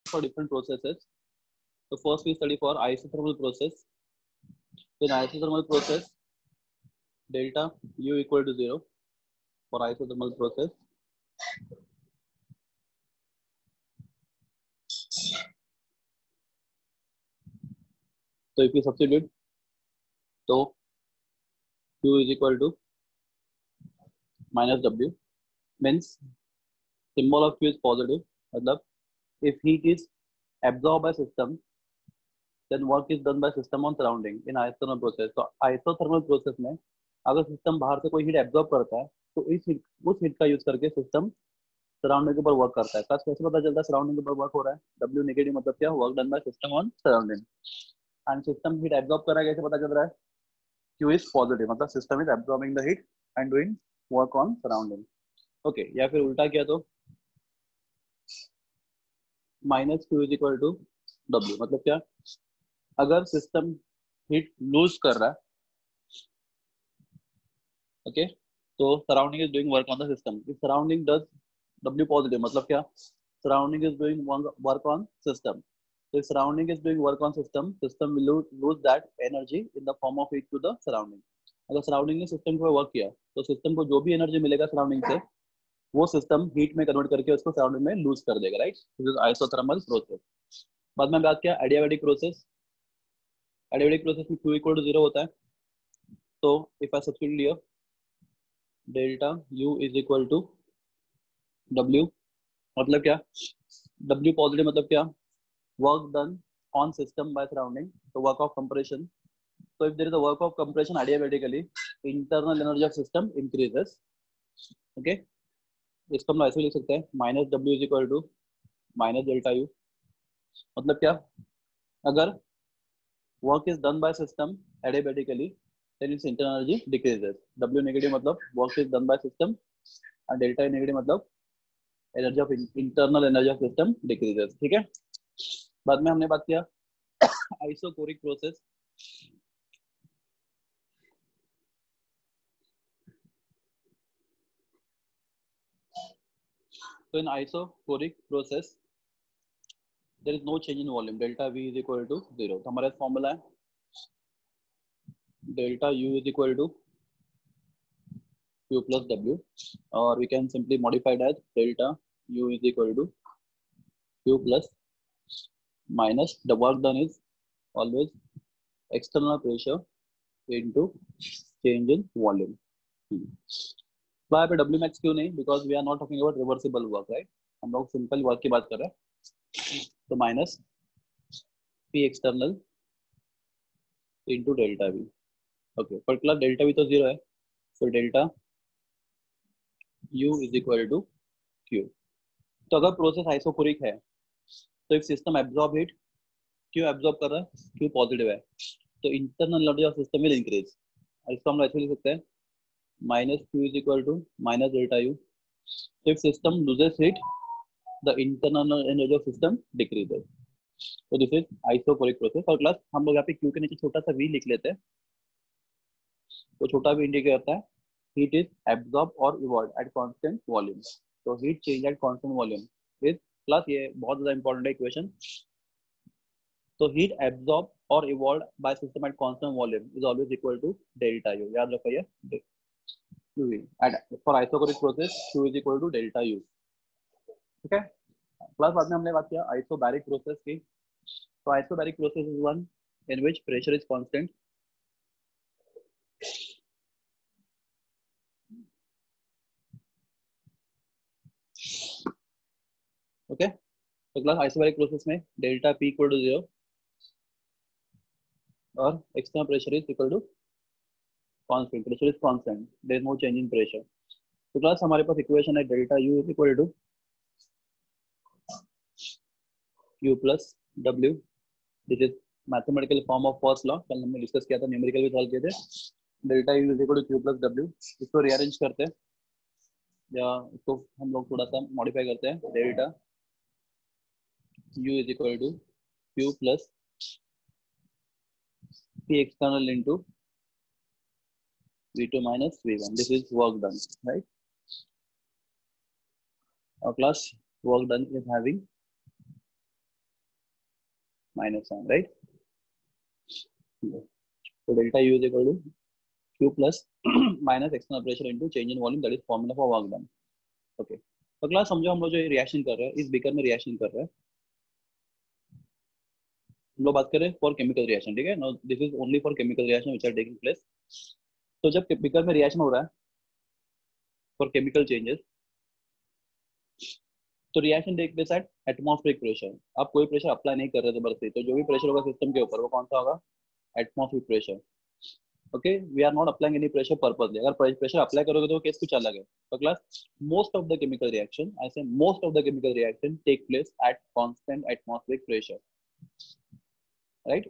for different processes. So first we study for isothermal process. In isothermal process, delta U equal to 0 for isothermal process. So if you substitute, so Q is equal to minus W, means symbol of Q is positive. मतलब if heat is absorbed by system, then work is done by system on surrounding in isothermal process. तो isothermal process में अगर system बाहर से कोई heat absorb करता है तो उस हीट का यूज करके सिस्टम सराउंडिंग के ऊपर वर्क करता है. प्लस कैसे पता चलता है सराउंडिंग के ऊपर वर्क हो रहा है? W नेगेटिव मतलब क्या? Work done by system on surrounding. And system heat absorb कर रहा है, कैसे पता चल रहा है? Q is पॉजिटिव मतलब system is absorbing the heat and doing work on surrounding. Okay, या फिर उल्टा किया तो minus Q is equal to W, मतलब क्या? अगर सिस्टम हीट लूज कर रहा है, ओके, तो surrounding is doing work on the system. If surrounding does W positive मतलब क्या? Surrounding is doing work on system. So if surrounding is doing work on system, system will lose that energy in the form of heat to the surrounding. अगर surrounding ने system को work किया तो system को जो भी energy मिलेगा surrounding से वो system heat में convert करके उसको surrounding में lose कर देगा, right? This is isothermal process. बाद में बात किया adiabatic process. Adiabatic process में Q equal to 0 होता है. तो if I substitute here, delta U is equal to W, मतलब क्या? W पॉजिटिव मतलब क्या? Work done on system by surrounding, तो वर्क ऑफ कंप्रेशन. तो if there is a work of compression adiabatically, internal energy of system increases. Okay, इसको हम ऐसे लिख सकते हैं minus W is equal to minus delta U. मतलब क्या? अगर work is done by system adiabatically, then its internal energy decreases. W negative मतलब work is done by system और डेल्टा E नेगेटिव मतलब energy of internal energy of system decreases. ठीक है. बाद में हमने बात किया आइसोकोरिक प्रोसेस. तो in isochoric process there is no change in volume. Delta V is equal to 0. तो हमारा फॉर्मूला है delta U is equal to Q plus W, और we can simply modify as delta U is equal to Q plus minus the work done is always external pressure into change in volume. तो यहाँ पे W max क्यों नहीं? Because we are not talking about reversible work, right? हम लोग simple work की बात कर रहे हैं. तो minus P external into delta V. Okay, particular delta V तो 0 है, तो delta U is equal to Q. तो अगर प्रोसेस आइसोकोरिक है तो इफ सिस्टम एब्जॉर्ब हीट, क्यों एब्जॉर्ब कर रहा है? क्यों पॉजिटिव है, तो internal energy of system will increase. इसको हम ऐसे लिख सकते हैं minus Q is equal to minus delta U. तो if system loses heat, the internal energy of system decreases. तो दिस इज आइसोकोरिक प्रोसेस. और क्लास हम लोग यहाँ पे Q के नीचे छोटा सा V लिख लेते हैं. तो छोटा V इंडिकेट करता है हीट इज एब्जॉर्ब और इवॉल्व एट कांस्टेंट वॉल्यूम. तो heat change at constant volume is, plus ये बहुत ज्यादा इंपॉर्टेंट है इक्वेशन. तो हीट एब्जॉर्ब और evolve by system at constant volume is always equal to delta U. याद रखो ये QV फॉर isochoric process Q is equal to delta U. ठीक है. प्लस बाद में हमने बात किया आइसोबैरिक प्रोसेस की. तो isobaric process is one in which pressure is constant. Okay, तो क्लास आइसोबैरिक प्रोसेस में डेल्टा P इक्वल टू 0 और external pressure is equal to constant. Pressure is constant, there is no change in pressure. तो class हमारे पास equation है delta U is equal to Q plus W. This is mathematical form of first law. कल हमने discuss किया था, numerical भी solve किए थे. Delta U is equal to Q plus W. इसको रीअरेंज करते हैं या इसको हम लोग थोड़ा सा मॉडिफाई करते हैं. Delta U is equal to Q plus P external into V2 minus V1. This is work done, right? Our class work done is having minus sign, right? तो delta U is equal to Q plus minus external pressure into change in volume, that is formula for work done. Okay, तो class समझो, हम लोग जो reaction कर रहे हैं, इस बीकर में रिएक्शन कर रहे हैं, हम लोग बात करें फॉर केमिकल रिएक्शन, ठीक है? No, this is only for chemical reaction which are taking place. तो जब बीकर में रिएक्शन हो रहा है फॉर केमिकल चेंजेस, तो reaction take place at atmospheric pressure. आप कोई प्रेशर अप्लाई नहीं कर रहे जबरदस्ती, तो जो भी प्रेशर होगा सिस्टम के ऊपर वो कौन सा होगा? Atmospheric pressure. Okay, we are not applying any pressure purposely. अगर प्रेशर अप्लाई करोगे तो केस कुछ अलग है। तो class, most of the chemical reaction, I say most of the chemical reaction take place at constant atmospheric pressure, right?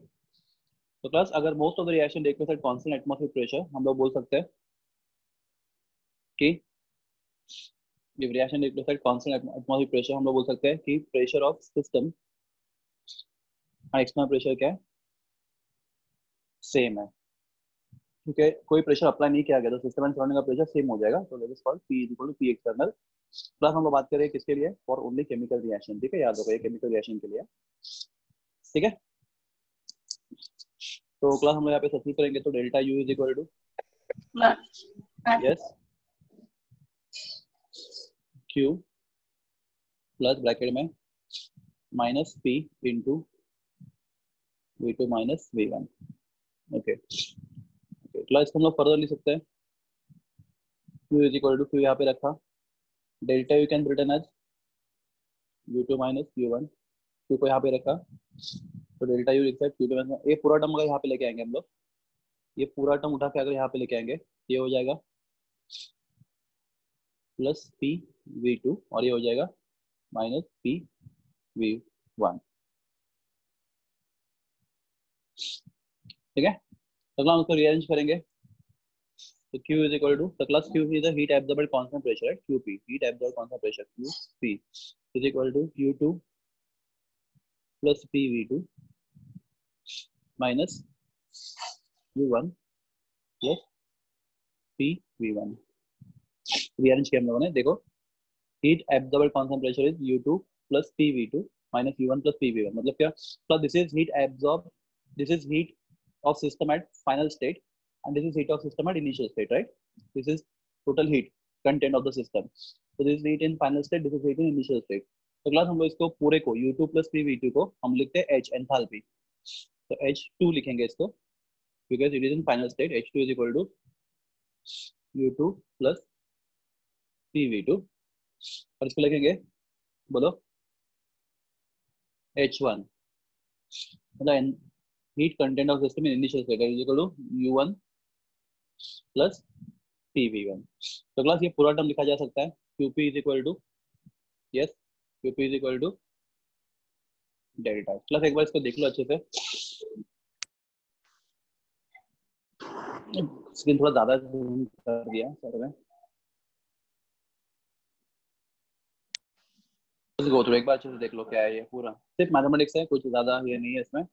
तो class, अगर most of the reaction take place at constant atmospheric pressure, हम लोग बोल सकते हैं कि if reaction take place at constant atmospheric pressure, हम लोग बोल सकते हैं कि प्रेशर ऑफ सिस्टम और एक्सटर्नल प्रेशर क्या है? सेम है। ठीक है, कोई प्रेशर अप्लाई नहीं किया गया तो सिस्टम एंड सराउंडिंग का प्रेशर सेम हो जाएगा। तो that is called P equal to P external. Plus हम लोग बात करें किसके लिए? फॉर ओनली केमिकल रिएक्शन, ठीक है? याद रखो, ये केमिकल रिएक्शन के लिए, ठीक है? तो क्लास हम लोग यहाँ पे सब्स्टिट्यूट करेंगे, तो delta U is equal to, yes, Q plus bracket में minus P into V2 minus V1। Okay, class हम लोग फर्दर लिख सकते हैं, Q is equal to, Q यहाँ पे रखा, delta U can return as U2 minus U1, Q को यहाँ पे रखा, तो डेल्टा यू लिखता है Q2 माइनस, ये पूरा टर्म अगर यहाँ पे लेके आएंगे हम लोग, ये पूरा टर्म उठा के अगर यहाँ पे लेके आएंगे, ये हो जाएगा प्लस P V2 और ये हो जाएगा माइनस P V1, ठीक है? तो अगला हम उसको रीअरेंज करेंगे, तो Q is equal to, the class Q is the heat absorbed constant pressure, right? QP, heat absorbed constant pressure, QP is equal to Q2 plus PV2 minus U1 plus PV1। Rearrange किया हम लोगों ने, देखो, heat absorbed constant pressure is U2 plus PV2 minus U1 plus PV1, मतलब क्या? So this is heat absorbed, this is heat of system at final state, and this is heat of system at initial state, right? This is total heat content of the system. So this is heat in final state, this is heat in initial state. तो class हम लोग इसको पूरे को U2 plus PV2 को हम लिखते हैं H, एंथैल्पी। तो H2 लिखेंगे इसको, because it is in final state। H2 is equal to U2 plus PV2, और इसको लिखेंगे, बोलो, H1, मतलब heat content of system in initial state is equal to U1 plus PV1। तो क्लास ये पूरा टर्म लिखा जा सकता है, QP is equal to, yes, QP is equal to delta. Class एक बार इसको देख लो अच्छे से, स्क्रीन थोड़ा ज्यादा जूम कर दिया सर ने, गो थ्रू एक बार अच्छे से देख लो क्या है ये पूरा, सिर्फ मैथमेटिक्स है, कुछ ज्यादा ये नहीं है इसमें।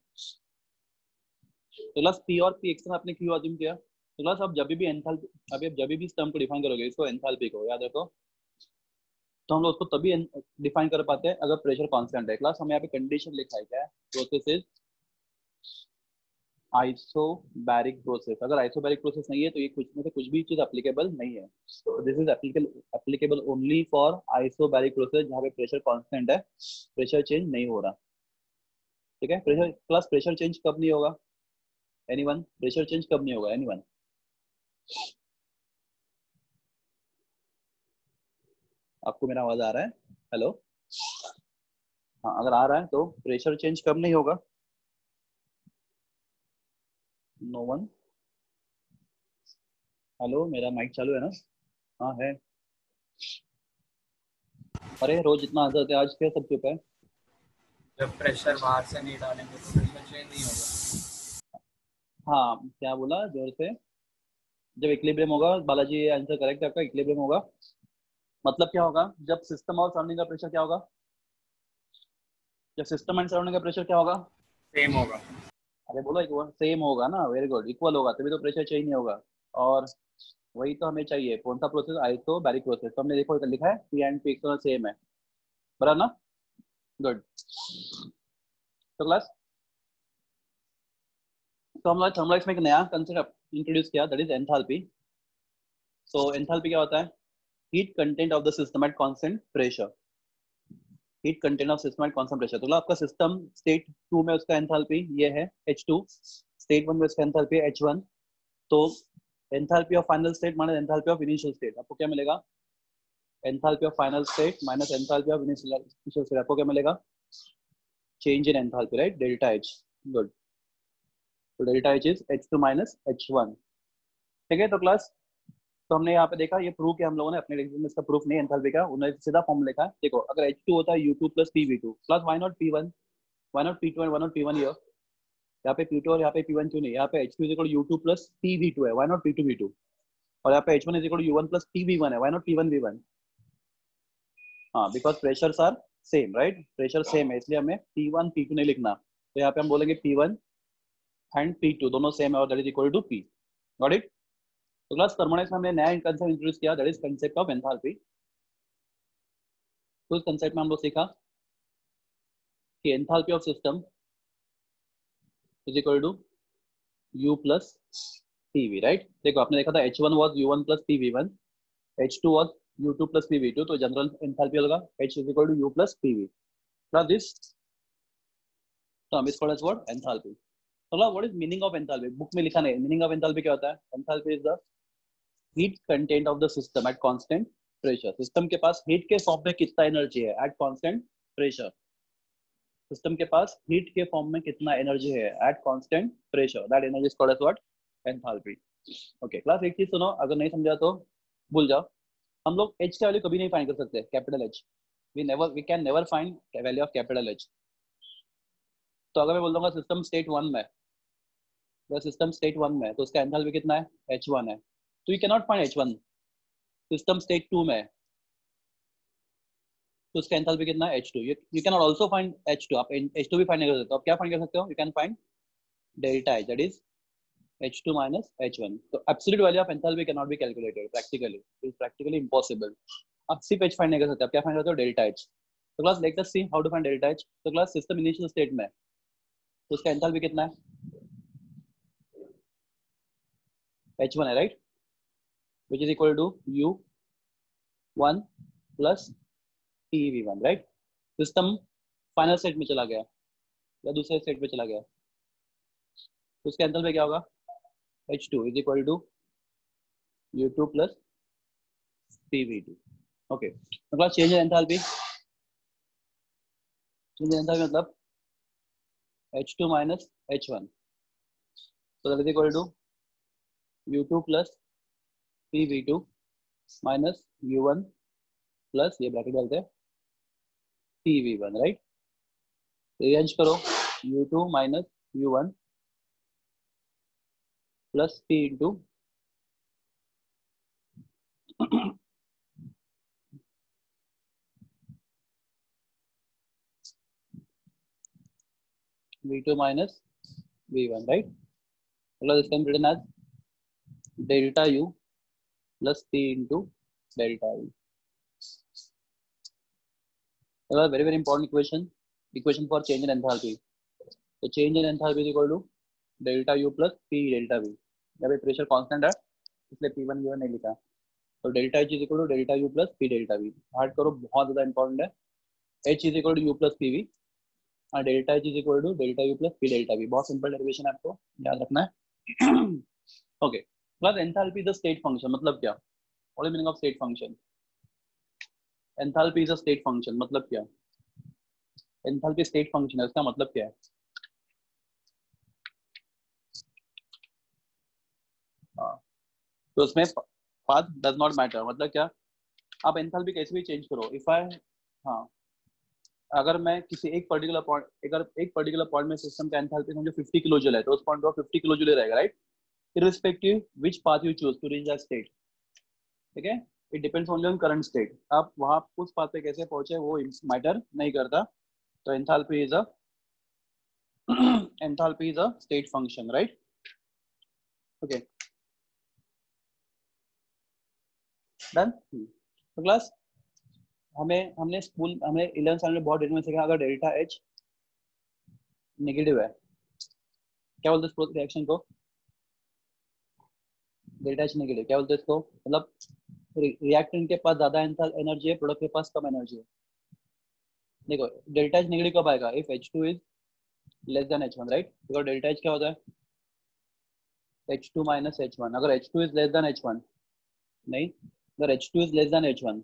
तो क्लास P और P एक्सटर्नल आपने क्यों अज्यूम किया? तो क्लास आप जब भी एंथैल्पी, अभी आप जब भी इस टर्म को डिफाइन करोगे, इसको एंथैल्पी को याद रखो, तो हम लोग उसको तभी डिफाइन कर पाते हैं अगर प्रेशर कांस्टेंट है। क्लास हमें यहाँ पे कंडीशन लिखा है क्या है? Process is isobaric process. अगर आइसोबैरिक प्रोसेस नहीं है तो ये कुछ में से कुछ भी चीज एप्लीकेबल नहीं है। तो this is applicable only for isobaric process, जहाँ पे प्रेशर कांस्टेंट है, प्रेशर चेंज नहीं हो रहा, ठीक है? प्रेशर क्लास, प्रेशर चेंज कब नहीं होगा? एनीवन? प्रेशर चेंज कब नहीं होगा? एनीवन? आपको मेरा आवाज आ रहा है? हेलो? हाँ, अगर आ रहा है तो प्रेशर चेंज कब नहीं होगा? No one? हेलो, मेरा माइक चालू है ना? हाँ है। अरे रोज इतना आंसर थे, आज क्या सब चुप है? जब प्रेशर बाहर से नहीं डालेंगे तो प्रेशर चेंज नहीं होगा। हाँ, क्या बोला जोर से? जब इक्विलिब्रियम होगा, बालाजी ये आंसर करेक्ट है आपका, इक्विलिब्रियम होगा। मतलब क्या होगा? जब सिस्टम और सराउंडिंग का प्रेशर क्या होगा? जब सिस्टम एंड सराउंडिंग का प्रेशर क्या होगा? सेम होगा। अरे बोलो, एक सेम होगा ना, वेरी गुड, इक्वल होगा, तभी तो प्रेशर चेंज नहीं होगा। और वही तो हमें चाहिए, कौन सा प्रोसेस? Isobaric process. तो हमने देखो इधर लिखा है P and P external same है, बराबर ना? गुड। तो क्लास तो हम लोग थर्मोडायनेमिक्स में एक नया कंसेप्ट इंट्रोड्यूस किया, that is enthalpy. So enthalpy क्या होता है? Heat content of the system at constant pressure. Heat content of system at constant pressure. तो आपका सिस्टम स्टेट 2 में उसका एंथैल्पी ये है H2, स्टेट 1 में उसका एंथैल्पी है H1। तो enthalpy of final state minus enthalpy of initial state, आपको क्या मिलेगा? Enthalpy of final state minus enthalpy of initial state, आपको क्या मिलेगा? Change in enthalpy, right? Delta H। Good. तो delta H is H2 minus H1। ठीक है, तो क्लास, तो हमने यहाँ पे देखा, ये प्रूव किया हम लोगों ने अपने एग्जाम में। इसका प्रूफ नहीं एंथैल्पी का, उन्होंने सीधा फॉर्म लिखा है। देखो, अगर H2 होता है U2 plus PV2 plus why not P1, why not P2 and why not P1 here. यहाँ पे P2 और यहाँ पे P1 क्यों नहीं? यहाँ पे H2 is equal to U2 plus PV2 है, व्हाई नॉट P2V2। और यहाँ पे H1 is equal to U1 plus PV1 है, व्हाई नॉट P1V1। हाँ, because pressures are same, right? Pressure same है, इसलिए हमें P1 P2 नहीं लिखना। तो यहाँ पे हम बोलेंगे P1 एंड P2 दोनों सेम है और that is equal to P। Got it? तो क्लास थर्मोडायनेमिक्स में हमने नया कंसेप्ट इंट्रोड्यूस किया, that is concept of enthalpy. तो इस कंसेप्ट में हम लोग सीखा कि enthalpy of system is equal to U plus PV, right? देखो, आपने देखा था H1 was U1 plus PV1, H2 was U2 plus PV2। तो जनरल एंथैल्पी होगा H is equal to U plus PV। Now this term is called as what? Enthalpy. So now what is meaning of enthalpy? Book में लिखा नहीं। Meaning of enthalpy क्या होता है? Enthalpy is the heat content of the system at constant pressure. System के पास heat के form में कितना एनर्जी है एट कांस्टेंट प्रेशर। सिस्टम के पास हीट के फॉर्म में कितना एनर्जी है at constant pressure, that energy is called as what? Enthalpy. Okay class, एक चीज सुनो, अगर नहीं समझा तो भूल जाओ। हम लोग H का वैल्यू कभी नहीं फाइंड कर सकते, capital H। We can never find value of capital H। तो अगर मैं बोल दूंगा सिस्टम स्टेट 1 में, सिस्टम स्टेट 1 में, तो उसका एंथैल्पी कितना है? H1 है। तो you can not find H1। System state 2 में, तो उसका एंथैल्पी कितना है? H2। You can not also find H2। आप H2 भी फाइंड नहीं कर सकते। आप क्या फाइंड कर सकते हो? You can find delta H, that is H2 minus H1। तो absolute value of enthalpy can not be calculated practically, it is practically impossible. आप सिर्फ H फाइंड नहीं कर सकते, आप क्या फाइंड करते हो? Delta H। तो class let us see how to find delta H। तो क्लास सिस्टम इनिशियल स्टेट में, तो उसका एंथैल्पी कितना है? H1 है, right? Which is equal to U1 plus PV1, right? System final state में चला गया या दूसरे स्टेट में चला गया, तो उसका एंथैल्पी क्या होगा? H2 is equal to U2 plus PV2। Okay, तो class change in enthalpy, change in enthalpy मतलब H2 minus H1, so that is equal to U2 plus PV2 minus U1 plus, ये ब्रैकेट डालते हैं, PV1, right? Arrange करो, U2 minus U1 plus P into V2 minus V1, right? मतलब this can be written as delta U plus P into delta U. A very very important equation for change in enthalpy. So change in enthalpy is equal to delta U plus P delta V। यहाँ पे pressure constant है, इसलिए P1 V1 नहीं लिखा। तो delta H is equal to delta U plus P delta V। Hard करो, बहुत ज्यादा इंपॉर्टेंट है। H is equal to U plus PV और delta H is equal to delta U plus P delta V। बहुत simple derivation है, आपको याद रखना है। Okay, plus enthalpy is a state function, मतलब क्या? What is meaning of state function? Enthalpy is a state function मतलब क्या? एंथैल्पी स्टेट फंक्शन है, इसका मतलब क्या है? हाँ, तो उसमें पाथ डज नॉट मैटर, मतलब क्या? आप एंथैल्पी कैसे भी चेंज करो, इफ आई, हाँ, अगर मैं किसी एक पर्टिकुलर पॉइंट, अगर एक पर्टिकुलर पॉइंट में सिस्टम का एंथैल्पी समझो 50 किलो जूल है, तो उस पॉइंट पर 50 किलो जूल रहेगा, right? Irrespective which path you choose to reach that state, ठीक है? It depends only on current state. आप वहां उस पाथ पे कैसे पहुंचे वो मैटर नहीं करता। तो enthalpy is a enthalpy is a state function, right? Okay, done. तो क्लास, हमने स्कूल, हमने 11th साल में बहुत डिटेल में सीखा, अगर डेल्टा H नेगेटिव है क्या बोलते हैं इस रिएक्शन को? Delta H negative. क्या बोलते हैं इसको? मतलब रिएक्टेंट के पास ज्यादा एनर्जी है, प्रोडक्ट के पास कम एनर्जी है। देखो डेल्टा एच नेगेटिव कब आएगा? If H2 is less than H1, right? Because delta H क्या होता है? H2 minus H1। अगर H2 is less than H1, नहीं, अगर H2 is less than H1,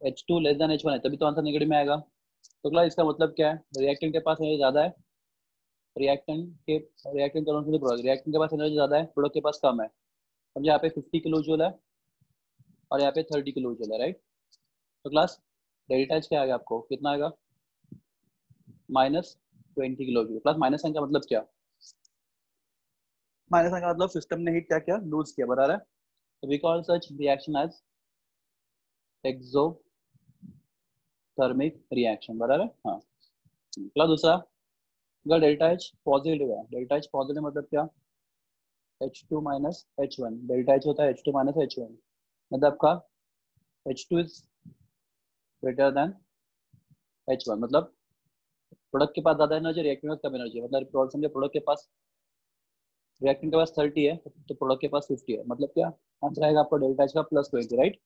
H2 less than H1 है तभी तो आंसर नेगेटिव में आएगा। तो क्लास इसका मतलब क्या है? रिएक्टेंट के पास एनर्जी ज्यादा है, रिएक्टेंट कौन प्रोडक्ट, रिएक्टेंट के पास एनर्जी ज्यादा है, प्रोडक्ट के पास कम है। समझे? यहाँ पे 50 किलो जूल है और यहाँ पे 30 किलो जूल है, राइट? तो क्लास डेल्टा एच क्या आएगा आपको? कितना आएगा? -20 kilo joule. Plus minus sign का मतलब क्या? माइनस साइन का मतलब सिस्टम ने हीट क्या किया? लूज किया, बराबर है। तो we call such reaction as exothermic reaction, बराबर है। हाँ। प्लस दूसरा, अगर डेल्टा एच पॉजिटिव है, डेल्टा एच पॉजिटिव मतलब क्या? H2 minus H1। Delta H होता है H2 माइनस H1, मतलब आपका H2 is greater then H1। मतलब प्रोडक्ट के पास ज्यादा एनर्जी, रिएक्टेंट के पास कम एनर्जी। मतलब प्रोडक्ट समझे, प्रोडक्ट के पास, रिएक्टेंट के पास 30 है तो प्रोडक्ट के पास 50 है। मतलब क्या आंसर आएगा आपको? डेल्टा एच का +20, राइट?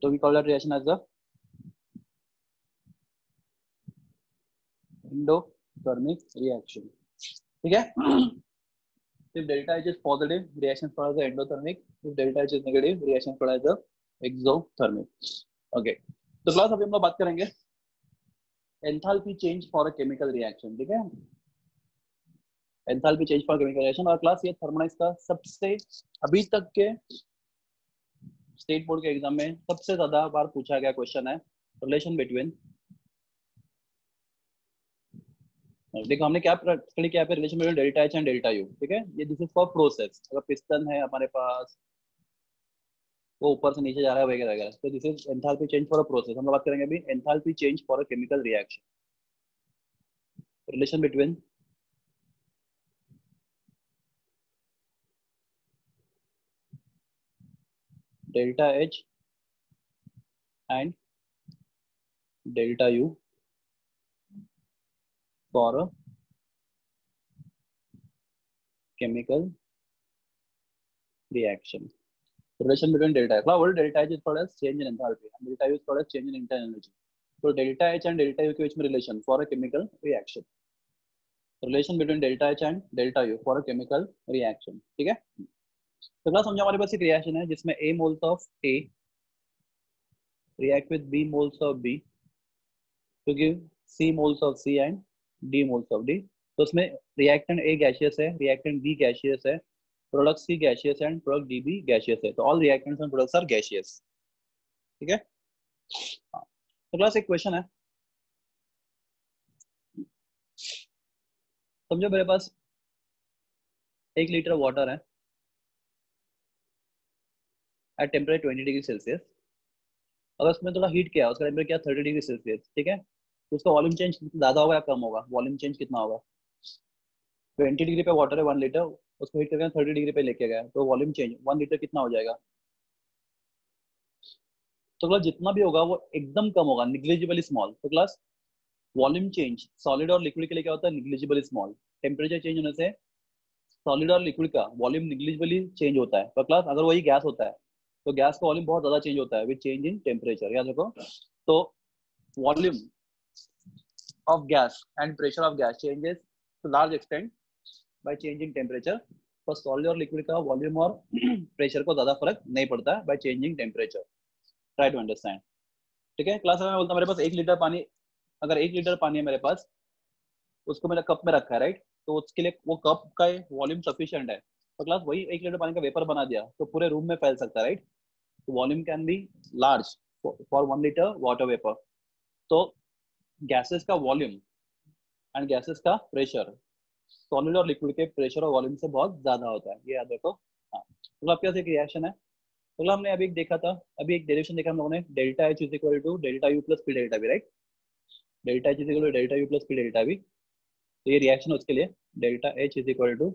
तो we call that reaction as the endothermic reaction. ठीक है? if delta H is positive, reaction called as endothermic. If delta H is negative, reaction called as the exothermic. Okay. तो class अभी हम लोग बात करेंगे enthalpy change for a chemical reaction. ठीक है? Enthalpy change for chemical reaction. और class ये थर्मोडायनामिक्स का सबसे अभी तक के स्टेट बोर्ड के एग्जाम में सबसे ज्यादा बार पूछा गया क्वेश्चन है रिलेशन बिटवीन, देखो हमने क्या स्टडी किया पे, relation between delta H and delta U. ठीक है? ये दिस इज फॉर प्रोसेस। अगर पिस्टन है हमारे पास, वो ऊपर से नीचे जा रहा है वगैरह वगैरह, तो this is enthalpy change for a process. हम लोग बात करेंगे अभी enthalpy change for a chemical reaction. Relation between delta H and delta U for a chemical reaction. Relation between delta H. Now, what delta H is called as change in enthalpy, and delta U is called as change in internal energy. So, delta H and delta U के बीच में relation for a chemical reaction. Relation between delta H and delta U for a chemical reaction. ठीक है? तो class समझो हमारे पास एक reaction है जिसमें A moles of A react with B moles of B to give C moles of C and D moles of D. तो उसमें reactant A gaseous है, reactant B gaseous है, product C gaseous and product D भी gaseous है। तो all reactants and products are gaseous. ठीक है? तो क्लास एक क्वेश्चन है, समझो मेरे पास 1 लीटर वाटर है एट टेम्परेचर 20 डिग्री सेल्सियस। अगर उसमें थोड़ा हीट किया, उसका टेम्परेचर क्या 30 डिग्री सेल्सियस। ठीक है? तो उसका वॉल्यूम चेंज ज्यादा होगा या कम होगा? वॉल्यूम चेंज कितना होगा? 20 डिग्री पे वाटर है 1 लीटर, उसको हीट करके 30 डिग्री पे लेके गया, तो वॉल्यूम चेंज 1 लीटर कितना हो जाएगा? तो क्लास जितना भी होगा वो एकदम कम होगा, निग्लिजिबली स्मॉल। तो क्लास वॉल्यूम चेंज सॉलिड और लिक्विड के लिए क्या होता है? निग्लिजिबली स्मॉल। टेम्परेचर चेंज होने से सॉलिड और लिक्विड का वॉल्यूम निग्लिजिबली चेंज होता है। पर क्लास अगर वही गैस होता है तो गैस का वॉल्यूम बहुत ज्यादा चेंज होता है विद चेंज इन टेम्परेचर। याद रखो। तो volume of gas and pressure of gas changes to large extent by changing temperature. पर सॉलिड और लिक्विड का वॉल्यूम और प्रेशर को ज्यादा फर्क नहीं पड़ता है by changing temperature. Try to understand. ठीक है? क्लास में बोलता हूँ मेरे पास 1 लीटर पानी, अगर 1 लीटर पानी है मेरे पास, उसको मैंने कप में रखा है, राइट? तो उसके लिए वो कप का वॉल्यूम सफिशिएंट है। तो क्लास वही 1 लीटर पानी का वेपर बना दिया तो पूरे रूम में फैल सकता है, राइट? तो volume can be large for 1 litre water vapour. तो गैसेस का वॉल्यूम एंड गैसेस का प्रेशर सॉलिड और लिक्विड के प्रेशर और वॉल्यूम से बहुत ज्यादा होता है, ये याद रखो। हाँ, तो आपके पास एक रिएक्शन है। तो हमने अभी एक देखा था, अभी एक डेरिवेशन देखा हम लोगों ने, delta H is equal to delta U plus P delta V, right? Delta H is equal to delta U plus P delta V. तो ये रिएक्शन है उसके लिए, delta H is equal to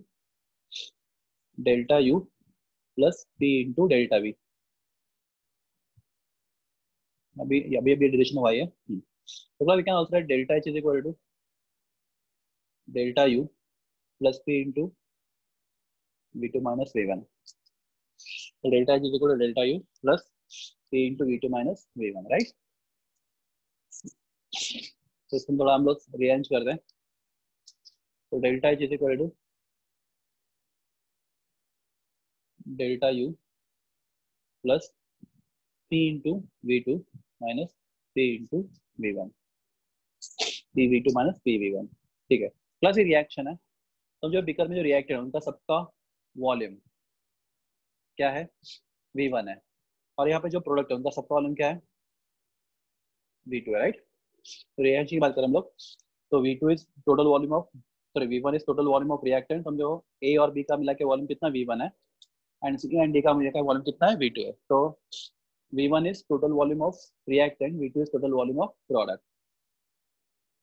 delta U plus P into delta V. अभी अभी अभी derivation हुआ है। तो we can also write delta H is equal to delta U plus P into V2 minus V1. So delta H is equal to delta U plus P into V2 minus V1, right? तो इसमें थोड़ा हम लोग rearrange कर दें. तो delta H is equal to delta U plus P into V2 minus P into V1. PV2 minus PV1. ठीक है. प्लस ये रिएक्शन है. तो जो बीकर में जो रिएक्टेड है उनका सबका वॉल्यूम क्या है? V1 है. और यहाँ पे जो प्रोडक्ट है उनका सबका वॉल्यूम क्या है? V2 है, राइट? तो रिएक्शन की बात करें हम लोग, तो V2 is total volume of, sorry V1 is total volume of reactant. समझो A और B का मिला के वॉल्यूम कितना? V1 है. एंड C एंड D का मिला के वॉल्यूम कितना है? V2 है. तो V1 is total volume of reactant, V2 is total volume of product.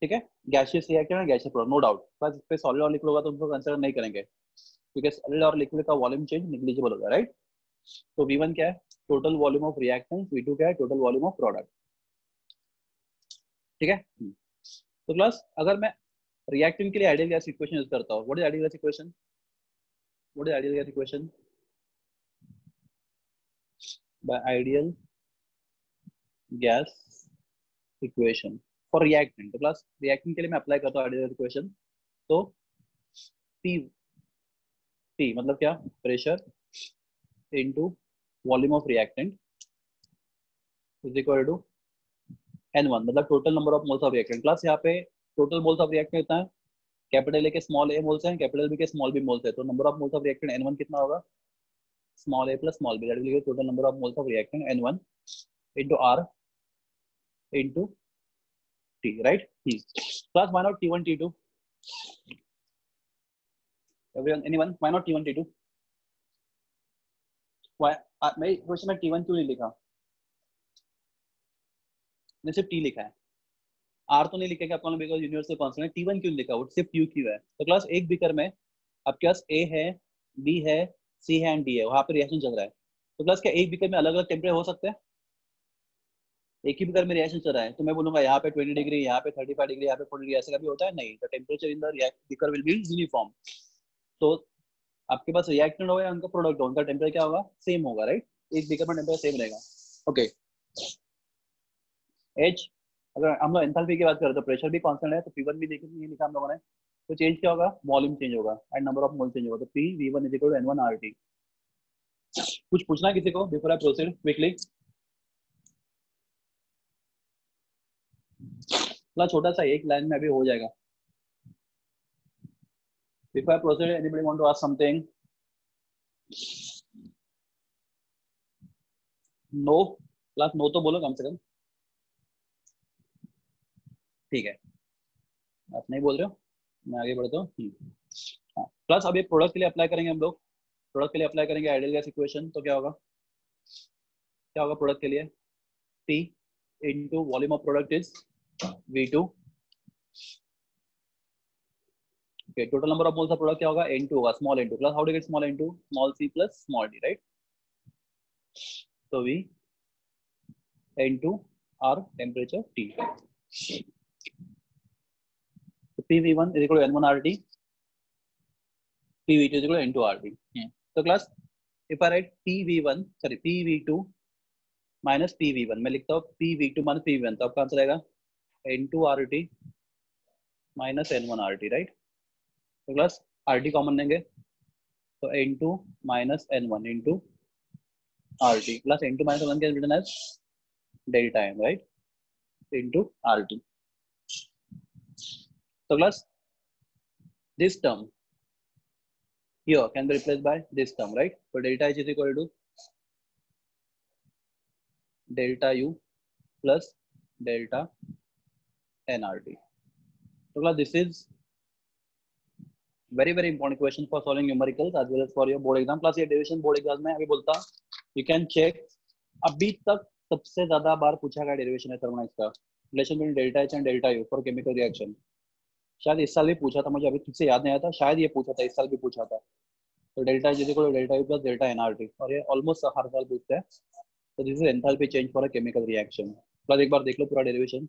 ठीक है. गैसियस रिएक्टेंट और गैसियस प्रोडक्ट, नो डाउट. बस इस पे सॉलिड और लिक्विड होगा तो उनको कंसीडर नहीं करेंगे क्योंकि सॉलिड और लिक्विड का वॉल्यूम चेंज नेग्लिजिबल होगा, राइट? तो V1 क्या है? Total volume of reactant. V2 क्या है? Total volume of product. ठीक है. तो क्लास अगर मैं रिएक्टेंट के लिए आइडियल गैस इक्वेशन यूज करता हूँ, what is ideal gas equation? What is ideal gas equation? By ideal gas equation for reactant. तो क्लास रिएक्टेंट के लिए मैं अप्लाई करता हूँ आइडियल गैस इक्वेशन. तो P मतलब क्या? Pressure into volume of reactant is equal to N1 मतलब total number of moles of reactant. Class यहाँ पे टोटल मोल्स ऑफ रिएक्टेंट कितना है? कैपिटल ए के स्मॉल ए मोल्स हैं, कैपिटल बी के स्मॉल बी मोल्स है. तो number of moles of reactant N1 कितना होगा? Small a plus small b. That will give total number of moles of reactant N1 into R into T, right? Class why not T1 T2? Everyone, anyone? Why not T1 T2? Why? मैं question में T1 क्यों नहीं लिखा? मैंने सिर्फ T लिखा है. R तो नहीं लिखेगा आपको बिकॉज़ यूनिवर्सल कांस्टेंट है. T1 क्यों लिखा? वो सिर्फ U क्यों है? तो क्लास एक बीकर में आपके पास A है, B है, C है एंड D है. वहां पे रिएक्शन चल रहा है. तो क्लास क्या एक बीकर में अलग अलग टेम्परेचर हो सकते हैं? एक ही बीकर में रिएक्शन चल रहा है तो मैं बोलूंगा यहाँ पे 20 डिग्री, यहाँ पे 35 डिग्री, यहाँ पे 40 डिग्री, ऐसा कभी होता है? नहीं. The temperature in the beaker will be uniform. तो आपके पास रिएक्टेंट होगा या उनका प्रोडक्ट होगा, उनका टेम्परेचर क्या होगा? सेम होगा, राइट? एक बीकर में टेम्परेचर सेम रहेगा. ओके. H अगर हम लोग एंथैल्पी की बात करें तो प्रेशर भी कांस्टेंट है. तो P1 भी देखिए लिखा हम लोगों ने. तो चेंज क्या होगा? वॉल्यूम चेंज होगा and number of mole change होगा. तो PV1 is equal to N1 RT. कुछ पूछना किसी को बिफोर आई प्रोसीड क्विकली? थोड़ा छोटा सा एक लाइन में अभी हो जाएगा. Before I proceed, anybody want to ask something? No, class no तो बोलो कम से कम. ठीक है, आप नहीं बोल रहे हो, मैं आगे बढ़ता हूँ. हाँ क्लास अब ये प्रोडक्ट के लिए अप्लाई करेंगे हम लोग. प्रोडक्ट के लिए अप्लाई करेंगे आइडियल गैस इक्वेशन. तो क्या होगा? क्या होगा प्रोडक्ट के लिए? P into volume of product is V2. Okay, total number of moles of product क्या होगा? N2 होगा, small n2. Class how to get small n2? Small c plus small d, right? So we N2 R temperature T. So PV1 is equal to N1 RT. PV2 is equal to N2 RT. So class, if I write PV2 minus PV1, मैं लिखता हूँ PV2 minus PV1. तो आपका answer आएगा N2 RT minus N1 RT, right? तो class RT common लेंगे तो N2 minus N1 into RT plus N2 minus N1 can be written as delta M, right? Into RT. So class this term here can be replaced by this term, right? So delta H is equal to delta U plus delta nRT. So class this is very important question for solving numericals as well as for your board exam. Plus ये derivation board exam में अभी बोलता you can check. अभी तक सबसे ज्यादा बार पूछा गया derivation है थर्मोडायनामिक्स का, relation between delta H and delta U for chemical reaction. शायद इस साल भी पूछा था, मुझे अभी ठीक से याद नहीं आता. शायद ये पूछा था, इस साल भी पूछा था. तो delta H is equal to delta U plus delta nRT और ये ऑलमोस्ट हर साल पूछते हैं. तो this is enthalpy change for a chemical reaction. Plus एक बार देख लो पूरा डेरिवेशन.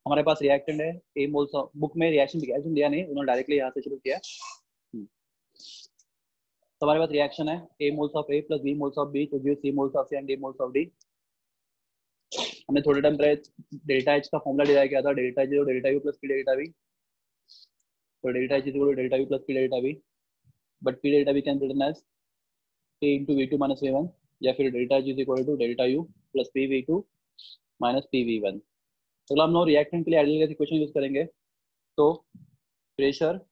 हमारे पास रिएक्टेंट है A मोल्स. बुक में रिएक्शन दिया नहीं, उन्होंने डायरेक्टली यहाँ से शुरू किया. तो हमारे पास रिएक्शन है A moles of A plus B moles of B to give C moles of C and D moles of D। हमने थोड़े टाइम पहले डेल्टा H का फॉर्मूला डिराइव किया था, delta H delta U plus P delta V। तो delta H equal to delta U plus P delta V, but P delta V can be written as P into V2 minus V1, या फिर delta H is equal to delta U plus P V2 minus P V1। तो हम लोग reactant के लिए ideal gas equation use करेंगे। तो pressure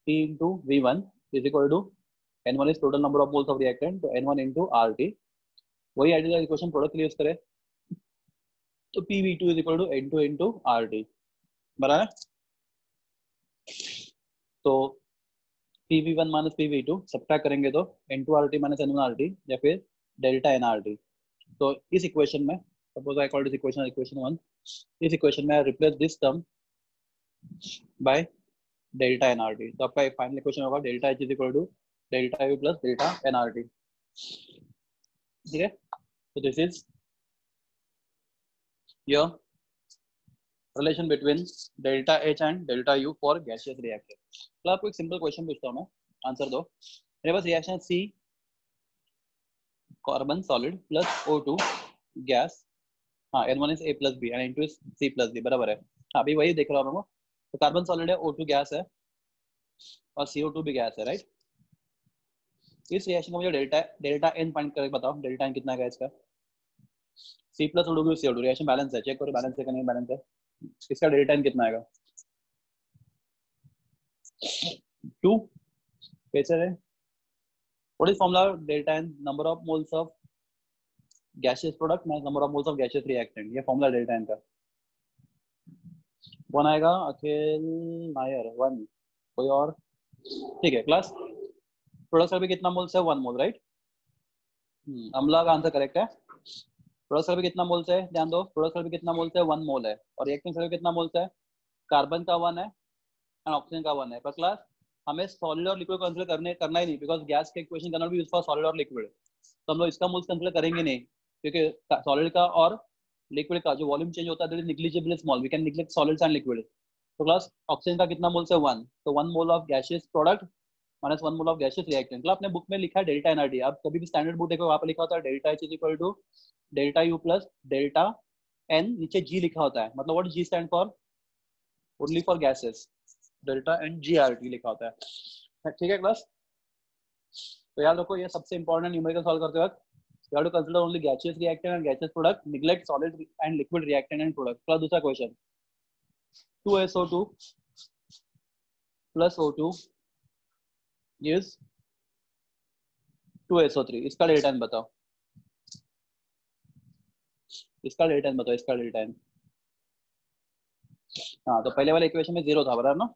P into V1 is equal to N1 is total number of moles of reactant, तो N1 into RT। वही ideal equation product के लिए यूज करें तो PV2 is equal to N2 into RT, बराबर। तो PV1 माइनस PV2 सब्ट्रैक्ट करेंगे तो N2RT माइनस N1RT या फिर डेल्टा NRT। तो इस इक्वेशन में suppose I call this equation equation 1, इस इक्वेशन में I replace this term by delta NRT। तो आपका फाइनल इक्वेशन होगा delta H is equal to delta U plus delta NRT। ठीक है, तो this is your relation between delta H and delta U for gaseous reaction. तो आपको एक simple question पूछता हूँ मैं, आंसर दो। मेरे पास reaction C carbon solid plus O2 gas, हाँ N1 is A plus B and N2 is C plus B, बराबर है। हाँ अभी वही देख रहा हूँ मैं। तो कार्बन सॉलिड है, O2 गैस है और CO2 भी गैस है, राइट। इस रिएक्शन का मुझे डेल्टा N फाइंड करके बताओ, डेल्टा N कितना है इसका। C plus O2 CO2 reaction balance है, चेक करो बैलेंस है कि नहीं बैलेंस है। इसका डेल्टा N कितना आएगा, 2। कैसे है, what is formula delta N, number of moles of gaseous product minus number of moles of gaseous reactant. ये फॉर्मूला डेल्टा N का 1 आएगा, अखिल नायर 1, कोई और, ठीक है। क्लास प्रोडक्ट साइड पे कितना मोल्स है, 1 मोल, राइट। अम्ला का आंसर करेक्ट है। प्रोडक्ट साइड पे कितना मोल्स है, ध्यान दो, प्रोडक्ट साइड पे कितना मोल्स है, 1 मोल है। और रिएक्टेंट साइड पे कितना मोल्स है, कार्बन का 1 है एंड ऑक्सीजन का 1 है। पर क्लास हमें सॉलिड और लिक्विड कंसीडर करना ही नहीं, बिकॉज गैस के equation can not be used for solid और लिक्विड। तो हम लोग इसका मोल्स कंसीडर करेंगे नहीं, क्योंकि सॉलिड का और लिक्विड का जो वॉल्यूम चेंज होता है that is negligible small, we can neglect solids and liquid. तो क्लास ऑक्सीजन का कितना मोल्स है, 1, तो 1 mole of gaseous product minus 1 mole of gaseous reactant. मतलब आपने बुक में लिखा है डेल्टा NRT, आप कभी भी स्टैंडर्ड बुक देखो वहां पर लिखा होता है delta H is equal to delta U plus delta N, नीचे G लिखा होता है। मतलब what G stand for, only for gases, delta NGRT लिखा होता है। ठीक है क्लास, तो याद रखो ये सबसे इंपॉर्टेंट न्यूमेरिकल सॉल्व करते वक्त you have to consider only gaseous reactant and gaseous product, neglect solid and liquid reactant and product। plus दूसरा question 2SO2 plus O2 is 2SO3, इसका डेल्टा N बताओ, इसका डेल्टा N बताओ, इसका delta N। हाँ तो पहले वाले इक्वेशन में 0 था, बराबर ना।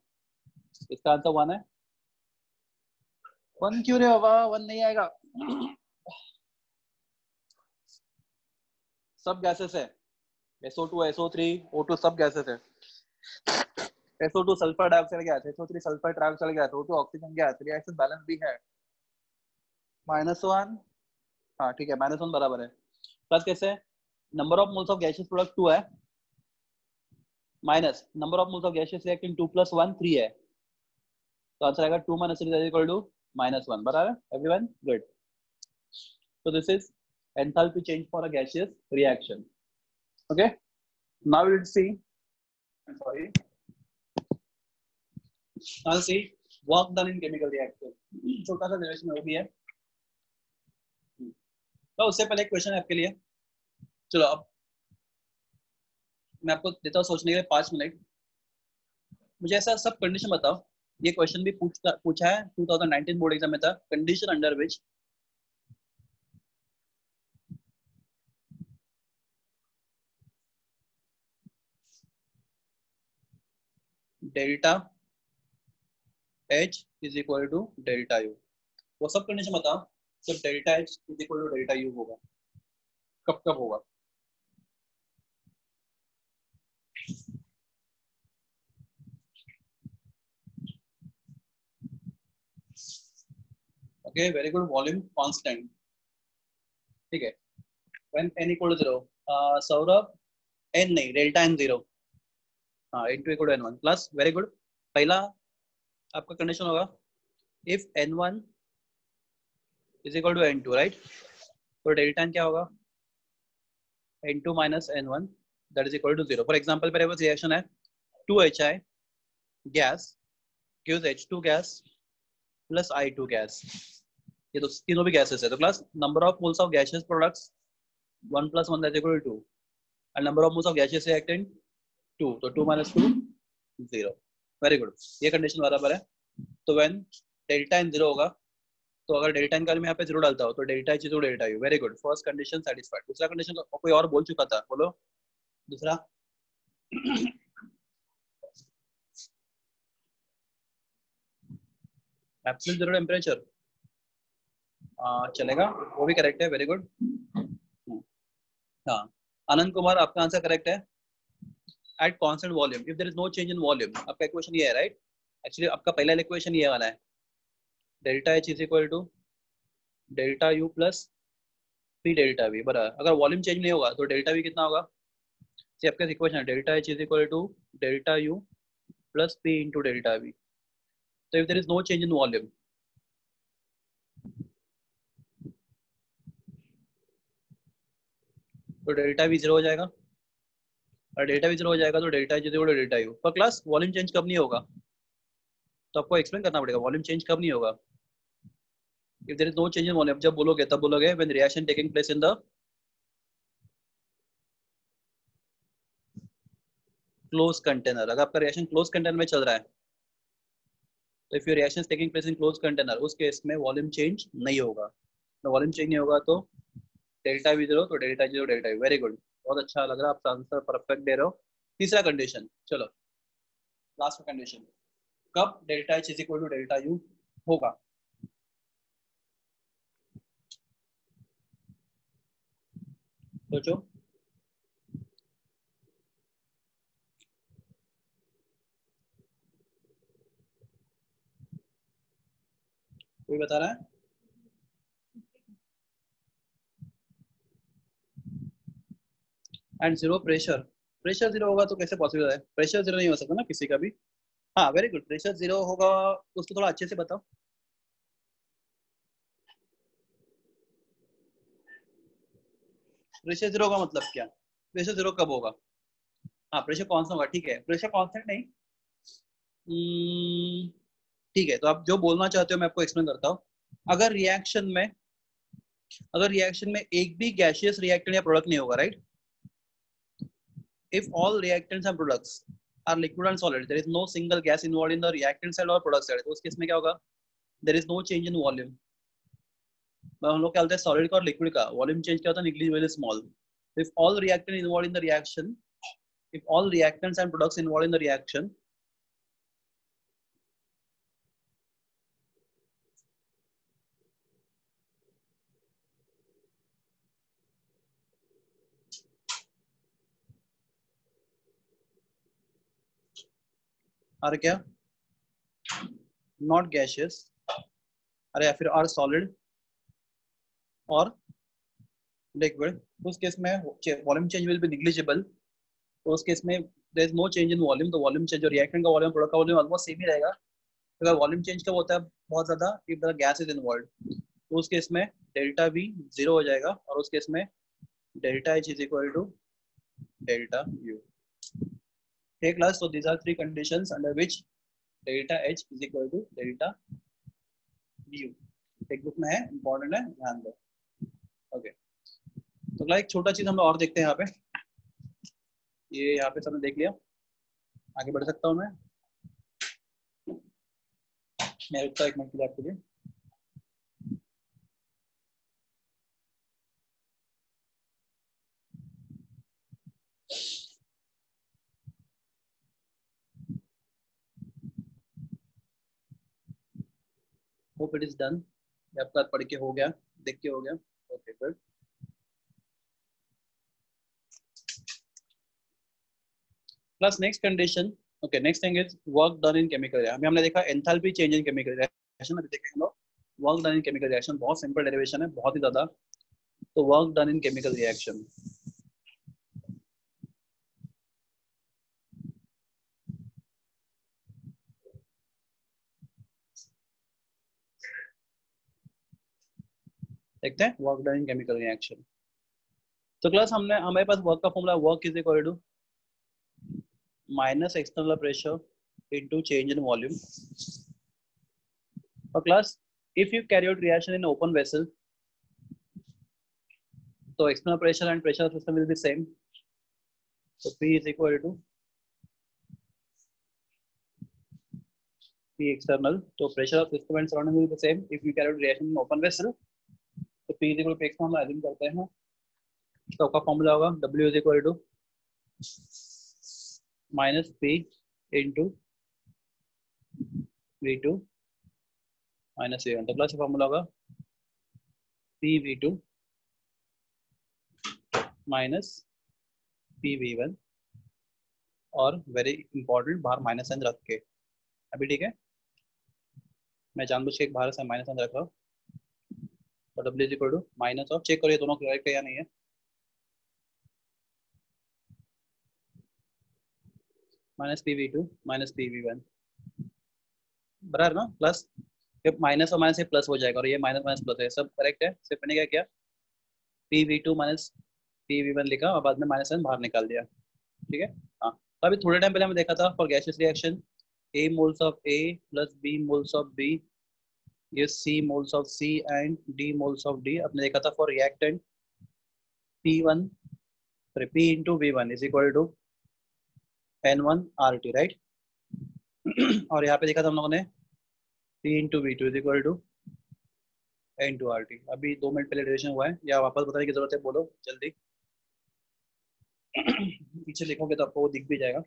इसका आंसर 1 है। 1 क्यों रे बाबा, 1 नहीं आएगा। सब गैसेस है, SO2 SO3 O2 सब गैसेस है। SO2 sulphur dioxide gas, SO3 sulphur trioxide gas, O2 oxygen gas, reaction balance भी है। -1, हाँ ठीक है, -1 बराबर है। प्लस कैसे, number of moles of gaseous product 2 है, minus number of moles of gaseous reactant 2 + 1 3 है। तो आंसर आएगा 2 - 3 इज इक्वल टू -1, बराबर। Everyone good. So this is enthalpy change for a gaseous reaction. Okay. Now we'll see. I'm sorry. Now see work done in chemical reaction. छोटा सा relation वो भी है। तो उससे पहले एक क्वेश्चन है आपके लिए। चलो अब मैं आपको देता हूँ सोचने के लिए 5 मिनट। मुझे ऐसा सब कंडीशन बताओ, ये क्वेश्चन भी पूछा है 2019 बोर्ड एग्जाम में था। Condition under which delta H is equal to delta U, वो सब कंडीशन बताओ जब delta H is equal to delta U होगा, कब कब होगा। Okay very good. Volume constant, ठीक है। When n equal to 0, Saurabh n नहीं, डेल्टा n 0, हाँ n2 equal to n1 plus, very good. पहला आपका कंडीशन होगा if n1 is equal to N2, right? तो डेल्टा एन क्या होगा? N2 minus N1 that is equal to 0. For example, मेरे पास रिएक्शन है 2HI gas gives H2 gas plus I2 gas. ये तो तीनों भी गैसेस है, तो class number of moles of gaseous products 1 plus 1 that is equal to 2 and number of moles of gaseous reactant 2, तो 2 minus 2 0. वेरी गुड, ये condition बराबर है. तो व्हेन डेल्टा एन 0 होगा, तो अगर डेल्टा एन का मैं यहाँ पे 0 डालता हूँ तो delta H is delta U. Very good, first condition satisfied. दूसरा कंडीशन तो कोई और बोल चुका था, बोलो दूसरा. एब्सोल्यूट जीरो टेम्परेचर चलेगा, वो भी करेक्ट है. Very good. हाँ, आनंद कुमार आपका आंसर करेक्ट है. At constant volume if there is no change in volume, आपका इक्वेशन ये है, राइट? एक्चुअली आपका पहला इक्वेशन ये वाला है, delta H is equal to delta U plus P delta V. बराबर, अगर वॉल्यूम चेंज नहीं होगा तो डेल्टा वी कितना होगा? ये आपका इक्वेशन है, delta H is equal to delta U plus P into delta V. तो if there is no change in volume, तो डेल्टा वी 0 हो जाएगा, और डेल्टा वी 0 हो जाएगा तो delta H is equal to delta U. पर क्लास वॉल्यूम चेंज कब नहीं होगा? तो आपको एक्सप्लेन करना पड़ेगा वॉल्यूम चेंज कब नहीं होगा. If there is no change in volume, जब बोलोगे तब बोलोगे when reaction taking place in the close container. अगर आपका रिएक्शन क्लोज कंटेनर में चल रहा है, तो if your reaction is taking place in close container, उस केस में वॉल्यूम चेंज नहीं होगा. तो वॉल्यूम चेंज नहीं होगा तो डेल्टा वी 0 तो delta zero delta U. Very good, बहुत अच्छा लग रहा है, आप आंसर परफेक्ट दे रहे हो. तीसरा कंडीशन, चलो लास्ट कंडीशन, कब delta H is equal to delta U होगा? सोचो. कोई बता रहा है? And zero pressure. Pressure zero होगा तो कैसे पॉसिबल है? प्रेशर जीरो नहीं हो सकता ना किसी का भी. हाँ वेरी गुड, प्रेशर जीरो होगा तो उसको थोड़ा अच्छे से बताओ. प्रेशर जीरो का मतलब क्या? प्रेशर जीरो कब होगा? हाँ प्रेशर कॉन्स्टेंट होगा, ठीक है. प्रेशर कॉन्स्टेंट नहीं, ठीक है. तो आप जो बोलना चाहते हो मैं आपको एक्सप्लेन करता हूँ. अगर रिएक्शन में एक भी गैसियस रिएक्टेंट या प्रोडक्ट नहीं होगा, right? If all reactants and products are liquid and solid, there is no single gas involved in the reactant side or product side, तो उस केस में क्या होगा? There is no change in volume. हम लोग क्या बोलते हैं सॉलिड का और लिक्विड का वॉल्यूम चेंज क्या होता है? Negligible small. If all reactant involved in the reaction, if all reactants and products involved in the reaction are क्या? Not gaseous, अरे या फिर are solid और liquid, उस केस में volume change will be negligible. तो उस केस में there is no change in volume, तो वॉल्यूम चेंज और रिएक्टेंट का वॉल्यूम प्रोडक्ट का वॉल्यूम ऑलमोस्ट सेम ही रहेगा. अगर वॉल्यूम चेंज कब होता है बहुत ज्यादा? If the gas is involve, तो उस केस में डेल्टा वी 0 हो जाएगा, और उस केस में delta H is equal to delta U. ठीक class, so these are three conditions under which delta h is equal to delta u. Text में है, इंपॉर्टेंट है, ध्यान दो. ओके, तो एक छोटा चीज हम और देखते हैं यहाँ पे. ये यहाँ पे सबने देख लिया, आगे बढ़ सकता हूँ मैं रुकता एक मिनट के लिए आपके लिए. Hope it is done. आपका पढ़ के हो गया, देख के हो गया. Okay good. Plus next condition. Okay, next thing is work done in chemical reaction. अभी हमने देखा एंथैल्पी चेंज इन केमिकल रिएक्शन. अभी देखेंगे हम लोग work done in chemical reaction. बहुत सिंपल डेरिवेशन है, बहुत ही ज्यादा. तो work done in chemical reaction, देखते हैं work done in chemical reaction. तो क्लास हमने हमारे पास वर्क का formula work is equal to minus external pressure into change in volume. और class if you carry out reaction in open vessel तो external pressure and pressure system will be same. So P is equal to P external. So pressure of system and surrounding will be the same if you carry out reaction in open vessel. तो P is equal to P external assume करते हैं। तो आपका formula होगा W is equal to minus P into V2 minus V1। तो plus formula होगा P V2 minus P V1 और very important बाहर माइनस साइन रख के। अभी ठीक है, मैं जानबूझ के एक बाहर से माइनस साइन रख रहा हूँ। तो W is equal to minus of, check करिए दोनों करेक्ट है या नहीं है, minus P V two minus P V one बराबर ना, प्लस माइनस और माइनस से प्लस हो जाएगा और ये माइनस माइनस प्लस है, सब करेक्ट है। सिर्फ मैंने क्या किया, P V two minus P V one लिखा और बाद में माइनस साइन बाहर निकाल दिया। ठीक है, हाँ। तो अभी थोड़े टाइम पहले हमने देखा था for gaseous reaction A moles of A plus B moles of B, ये C moles of C and D moles of D अपने देखा था for reactant P1 sorry P into V1 is equal to N1 RT right. और यहाँ पे देखा था हम लोगों ने P into V2 is equal to N2 RT। अभी 2 मिनट पहले डेरिवेशन हुआ है, या वापस बताने की जरूरत है, बोलो जल्दी। पीछे लिखोगे तो आपको वो दिख भी जाएगा।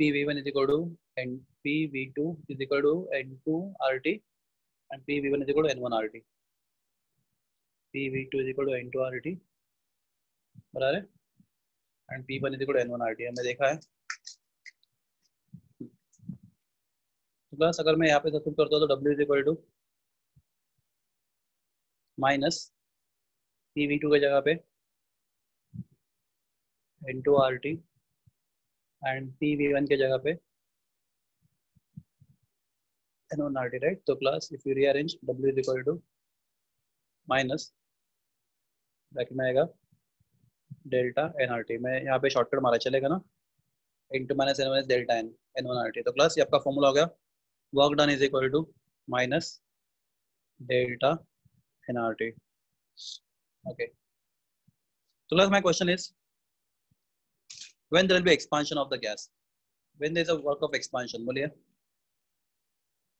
PV1 is equal to N PV2 is equal to N2 RT and PV1 is equal to N1 RT। PV2 is equal to N2 RT बराबर है and P1 is equal to N1 RT हमने देखा है। तो बस अगर मैं यहाँ पे सब्स्टिट्यूट करता हूँ तो W is equal to minus PV2 की जगह पे N2 RT एंड PV1 के जगह पे N1 RT राइट। तो class if you rearrange W is equal to minus bracket में आएगा डेल्टा NRT, मैं यहाँ पे शॉर्टकट मारा चलेगा ना, into minus N1 is delta N1 RT। तो क्लास ये आपका फॉर्मूला हो गया work done is equal to minus delta NRT। ओके, so class my question is when there will be expansion of the gas, when there is a work of expansion बोलिए।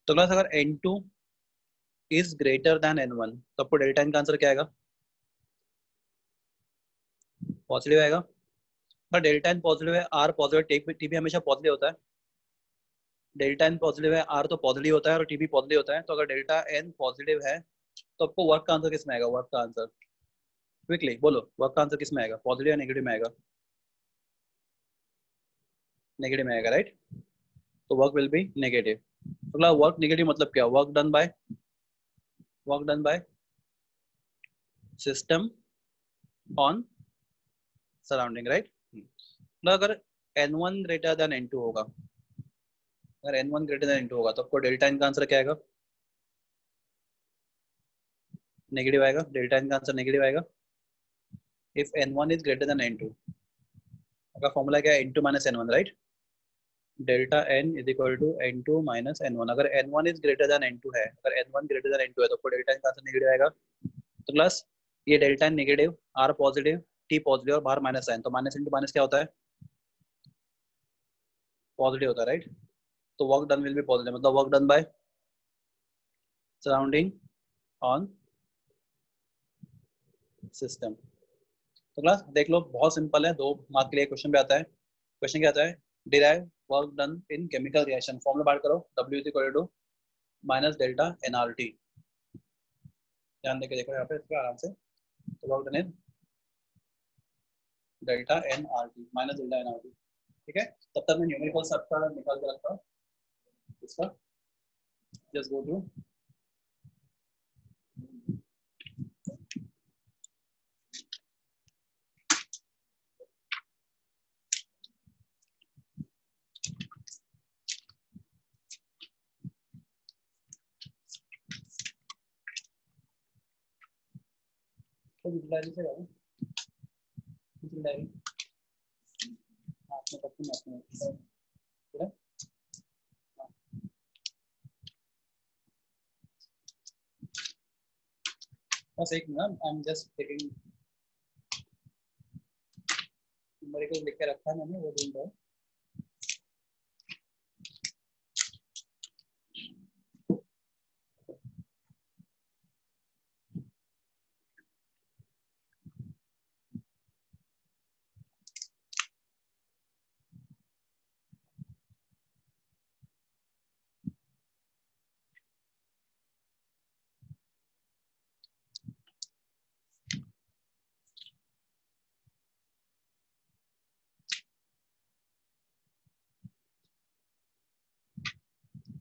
तो class अगर N2 is greater than N1 तो आपको delta N का answer क्या आएगा, positive आएगा। पर डेल्टा N पॉजिटिव है, R पॉजिटिव, टी भी हमेशा पॉजिटिव होता है। डेल्टा N पॉजिटिव है, R तो पॉजिटिव होता है और टी भी पॉजिटिव होता है। तो अगर डेल्टा N पॉजिटिव है तो आपको वर्क का आंसर किस में आएगा, वर्क का आंसर क्विकली बोलो, वर्क का आंसर किस में आएगा, पॉजिटिव या नेगेटिव में आएगा, नेगेटिव में आएगा राइट। तो वर्क विल बी नेगेटिव। अगला वर्क नेगेटिव मतलब क्या, work done by system on surrounding right. अगर N1 ग्रेटर देन N2 होगा, अगर N1 ग्रेटर देन N2 होगा तो आपको डेल्टा N का आंसर क्या आएगा, नेगेटिव आएगा, डेल्टा N का आंसर नेगेटिव आएगा। If N1 is greater than N2 का फॉर्मूला क्या है, N2 minus N1 right. Delta N is equal to N2 minus N1। अगर N1 is greater than N2 है, अगर N1 ग्रेटर देन N2 है तो आपको डेल्टा N का आंसर नेगेटिव आएगा। तो प्लस ये delta N negative, R positive, T positive और बाहर माइनस साइन, तो माइनस इंटू माइनस क्या होता है, पॉजिटिव होता है राइट। तो work done will be positive, मतलब work done by surrounding on system. तो क्लास देख लो बहुत सिंपल है, 2 मार्क के लिए क्वेश्चन भी आता है। क्वेश्चन क्या आता है, derive work done in chemical reaction, formula बाहर करो, W is equal to minus delta NRT। ध्यान देके देखो यहाँ पे इसका आराम से। तो वर्क डन इन delta NRT minus delta NRT। ठीक है, तब तक मैं न्यूमेरिकल सबका निकाल के रखता हूँ इसका, जस्ट गो थ्रू। तो डायरी से करो, डायरी आपने करती है आपने बस एक minute, I am just taking numerical लिख के रखा है मैंने, वो दूंगा।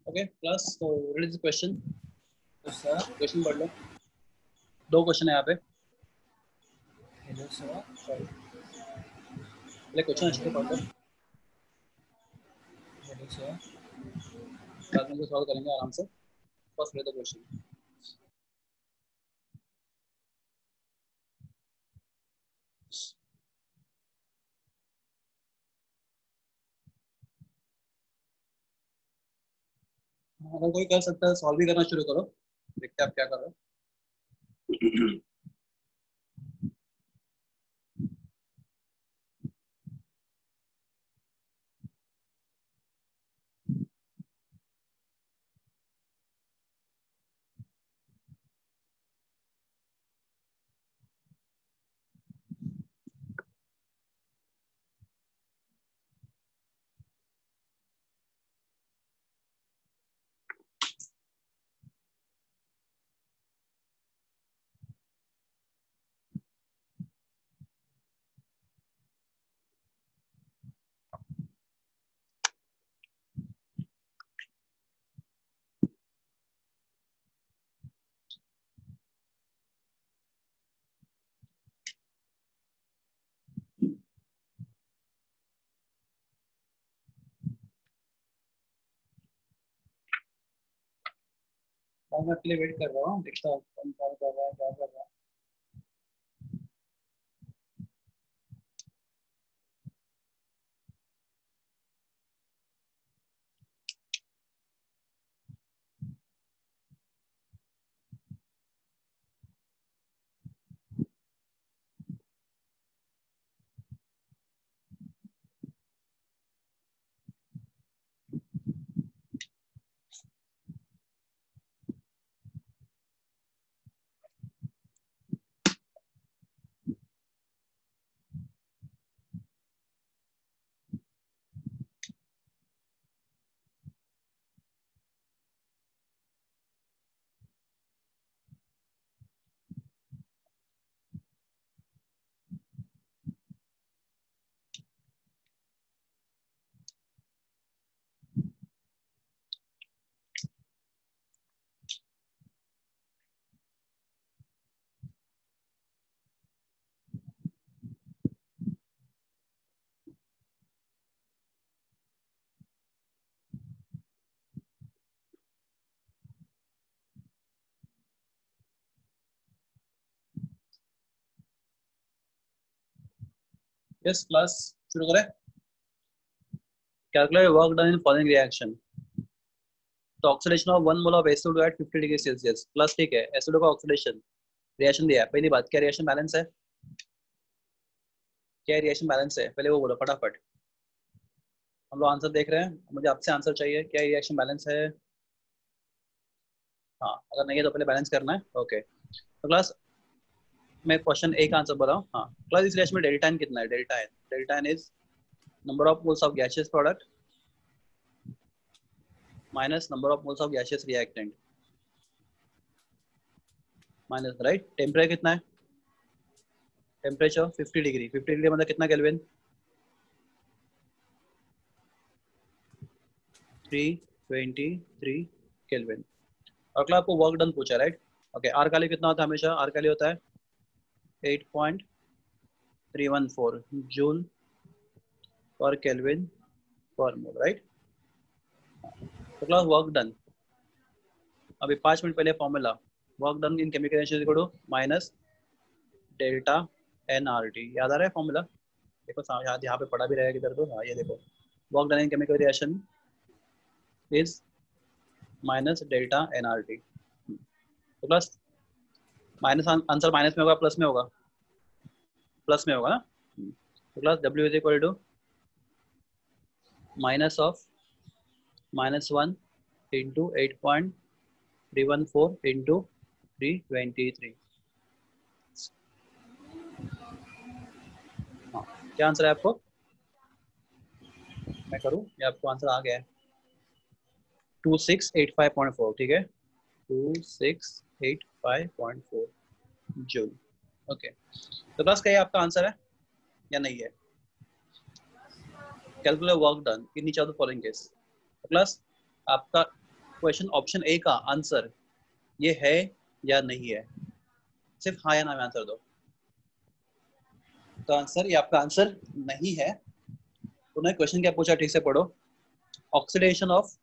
ओके क्लास, तो व्हाट इज द क्वेश्चन? तो सर क्वेश्चन पढ़ लो, दो क्वेश्चन है यहाँ पे। हेलो सर, सॉरी, पहले क्वेश्चन अच्छे से पढ़ लो, हेलो सर, बाद में सॉल्व करेंगे आराम से। First the question. अगर कोई कर सकता है सॉल्व भी करना शुरू करो, देखते हैं आप क्या कर रहे हो। मैं आपके लिए वेट कर रहा हूँ, देखता हूँ कौन क्या कर रहा है, क्या कर रहा है। यस क्लास, शुरू करें। Calculate work done in following reaction. तो oxidation of 1 mole of SO2 at 50 degree Celsius plus, ठीक है, SO2 का ऑक्सीडेशन रिएक्शन दिया है। पहली बात, क्या रिएक्शन बैलेंस है? क्या रिएक्शन बैलेंस है, पहले वो बोलो फटाफट। हम लोग आंसर देख रहे हैं, मुझे आपसे आंसर चाहिए, क्या रिएक्शन बैलेंस है? हाँ, अगर नहीं है तो पहले बैलेंस करना है। ओके तो क्लास, मैं क्वेश्चन एक आंसर बताऊँ। हाँ क्लास, इस रिएक्शन में डेल्टा एन कितना है? Delta n is number of moles of gaseous product minus number of moles of gaseous reactant minus, right. Temperature कितना है? टेम्परेचर 50 डिग्री, 50 डिग्री मतलब कितना केल्विन? 323 केल्विन। और क्लास आपको वर्क डन पूछा, राइट। ओके, आर का लिए कितना होता है? हमेशा आर का लिए होता है 8.314 जूल पर केल्विन पर मोल, राइट। तो क्लास वर्क डन, अभी 5 मिनट पहले formula, work done in chemical reaction equal to minus delta NRT। याद आ रहा है फॉर्मूला? देखो यहाँ पे पढ़ा भी रहेगा किधर तो। हाँ ये देखो, work done in chemical reaction is minus delta NRT। तो प्लस माइनस, आंसर माइनस में होगा प्लस में होगा? प्लस में होगा ना। तो plus W is equal to minus of -1 into 8.314 into 323। हाँ क्या आंसर है आपको? मैं करूँ या आपको आंसर आ गया है? 2685.4, ठीक है, 2685.4 जूल। ओके, तो बस क्या आपका आंसर है या नहीं है? Calculate work done in each of the following case. Plus आपका क्वेश्चन ऑप्शन ए का आंसर ये है या नहीं है? सिर्फ हाँ या ना में आंसर दो। तो आंसर, ये आपका आंसर नहीं है। उन्होंने क्वेश्चन क्या पूछा, ठीक से पढ़ो। Oxidation of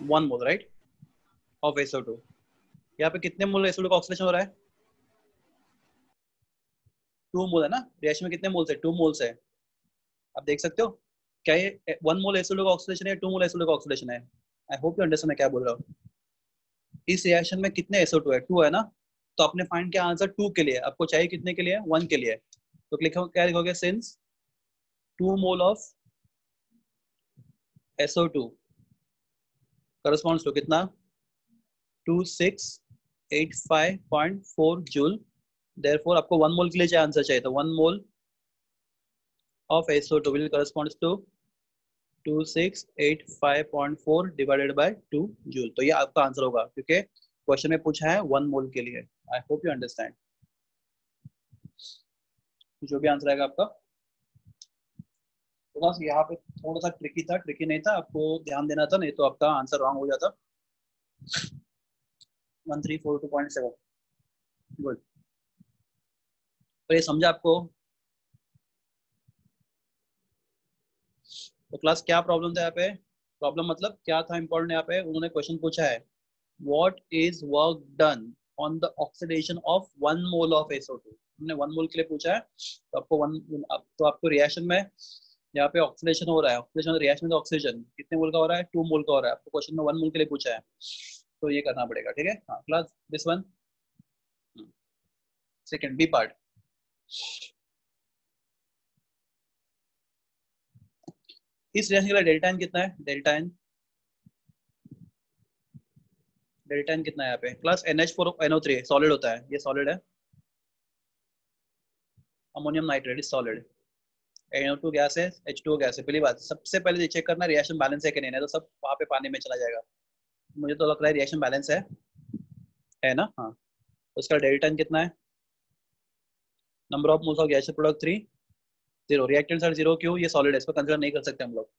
1 mole right of SO2। यहाँ पे कितने मोल SO2 का ऑक्सीडेशन हो रहा है? 2 मोल है ना। रिएक्शन में कितने मोल्स है? 2 मोल्स है। आप देख सकते हो क्या ये 1 मोल SO2 का ऑक्सीडेशन है, 2 मोल SO2 का ऑक्सीडेशन है? आई होप यू अंडरस्टैंड मैं क्या बोल रहा हूँ। इस रिएक्शन में कितने SO2 है? 2 है ना। तो आपने फाइंड किया आंसर 2 के लिए, आपको चाहिए कितने के लिए? 1 के लिए। तो लिखो, क्या लिखोगे? Since 2 mole of SO2 corresponds to कितना? 2685.4 जूल। देयरफॉर आपको 1 मोल के लिए आंसर चाहिए, तो 1 मोल of SO2 will corresponds to 2685.4 divided by 2 joule. तो ये आपका आंसर होगा, क्योंकि क्वेश्चन में पूछा है 1 मोल के लिए। I hope you understand. जो भी आंसर आएगा आपका। तो बस यहाँ पे थोड़ा सा ट्रिकी था, ट्रिकी नहीं था, आपको ध्यान देना था, नहीं तो आपका आंसर रॉन्ग हो जाता। 1342.7 गुड। तो ये समझा आपको? तो क्लास क्या प्रॉब्लम था यहाँ पे? प्रॉब्लम मतलब क्या था इंपॉर्टेंट? यहाँ पे उन्होंने क्वेश्चन पूछा है what is work done on the oxidation of 1 mole of SO2। उन्होंने 1 मोल के लिए पूछा है, तो आपको तो आपको रिएक्शन में यहाँ पे ऑक्सीडेशन हो रहा है, ऑक्सीडेशन रिएक्शन में ऑक्सीजन कितने मोल का हो रहा है? 2 मोल का हो रहा है। आपको क्वेश्चन में 1 मोल के लिए पूछा है, तो ये करना पड़ेगा, ठीक है। हाँ class this one second B part. इस रिएक्शन के लिए डेल्टा एन कितना है? डेल्टा एन कितना है यहाँ पे? क्लास NH4NO3 सॉलिड होता है, ये सॉलिड है। Ammonium nitrate is solid. NO2 gas है, H2O गैस है। पहली बात, सबसे पहले चेक करना रिएक्शन बैलेंस है कि नहीं, तो सब वहाँ पे पानी में चला जाएगा। मुझे तो लग रहा है रिएक्शन बैलेंस है ना। हाँ, उसका डेल्टा एन कितना है? Number of moles of gaseous product 3, 0। Reactants are 0, क्यों? ये सॉलिड है, इसको कंसीडर नहीं कर सकते हम लोग।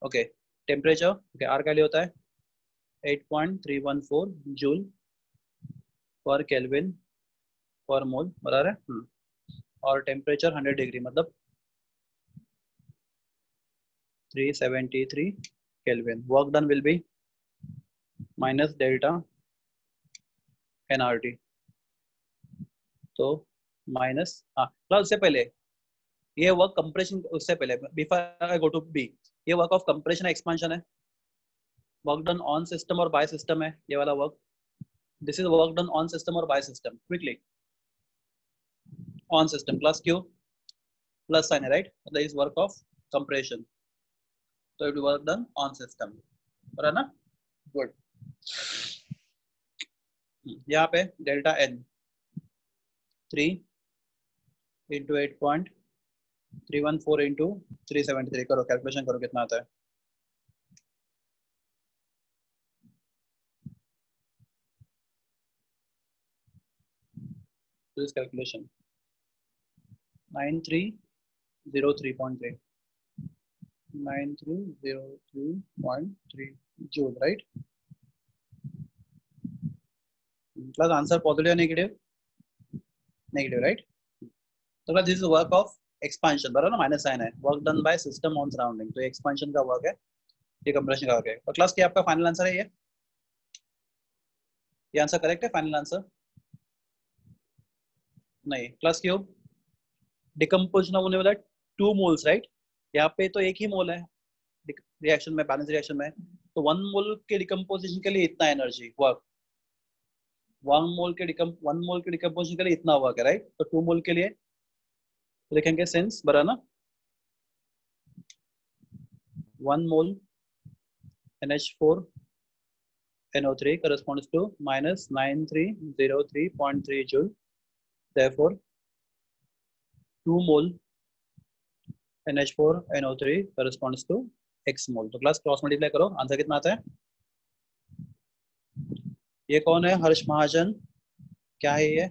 ओके, टेम्परेचर ओके, आर का लिए होता है 8.314 जूल पर केल्विन पर मोल, बराबर है। और टेम्परेचर 100 डिग्री मतलब 373 kelvin. Work done will be minus delta NRT। तो माइनस, हाँ प्लस, उससे पहले ये वर्क कंप्रेशन, उससे पहले before I go to B, ये वर्क ऑफ कंप्रेशन एक्सपांशन है। वर्क डन ऑन सिस्टम और बाय सिस्टम है ये वाला work. This is work done on system और by system. Quickly, on system plus Q, plus sign है right, मतलब is work of compression, तो it work done on system, बराबर ना। गुड। यहाँ पे डेल्टा एन 3 इंटू 8.314 इंटू 373 करो, calculation करो कितना आता है। तो इस calculation 9303.3 9303.3 joule right. Plus answer positive या नेगेटिव? Negative right. तो this is work of expansion, बराबर ना, माइनस साइन है। Work done by system on surrounding, तो एक्सपांशन का वर्क है, ये कंप्रेशन का वर्क है। और क्लास क्या आपका फाइनल आंसर है ये? ये आंसर करेक्ट है, फाइनल आंसर? नहीं, प्लस क्यूब डिकम्पोज ना होने वाला 2 मोल्स, राइट? यहाँ पे तो एक ही मोल है रिएक्शन में, बैलेंस रिएक्शन में, तो 1 मोल के डिकम्पोजिशन के लिए इतना एनर्जी वर्क, 1 मोल के डिकम्पोजिशन के लिए इतना वर्क है, राइट? तो 2 मोल के लिए तो लिखेंगे सिंस बरा ना 1 मोल NH4 NO3 corresponds to minus 9303.3 joule. Therefore, 2 mole NH4 NO3 corresponds to x mole. तो क्लास क्रॉस मल्टीप्लाई करो, आंसर कितना आता है? ये कौन है? हर्ष महाजन, क्या है ये?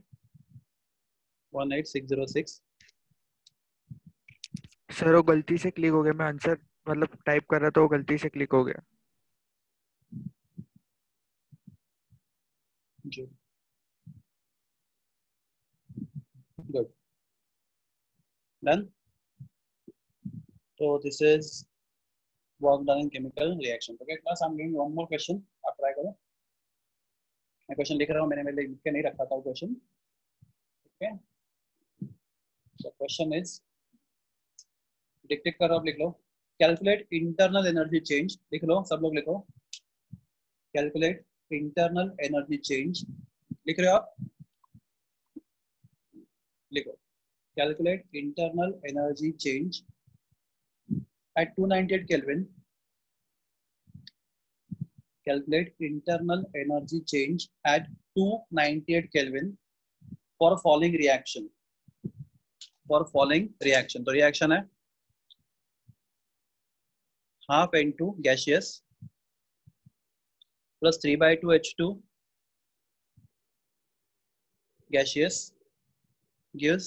18606। सर वो गलती से क्लिक हो गया, मैं आंसर मतलब टाइप कर रहा था, वो गलती से क्लिक हो गया। जी गुड, डन। तो this is work done in chemical reaction. Okay class, I am giving one more question, आप ट्राई करो। मैं क्वेश्चन लिख रहा हूँ, मैंने लिख के नहीं रखा था वो question. Okay, so question is, tick करो, आप लिख लो। कैलकुलेट इंटरनल एनर्जी चेंज, लिख लो सब लोग, लिखो कैलकुलेट इंटरनल एनर्जी चेंज। लिख रहे हो आप? लिखो calculate internal energy change at 298 Kelvin. Calculate internal energy change at 298 Kelvin for following reaction. For following reaction, तो reaction है half N2 gaseous plus 3/2 H2 gaseous gives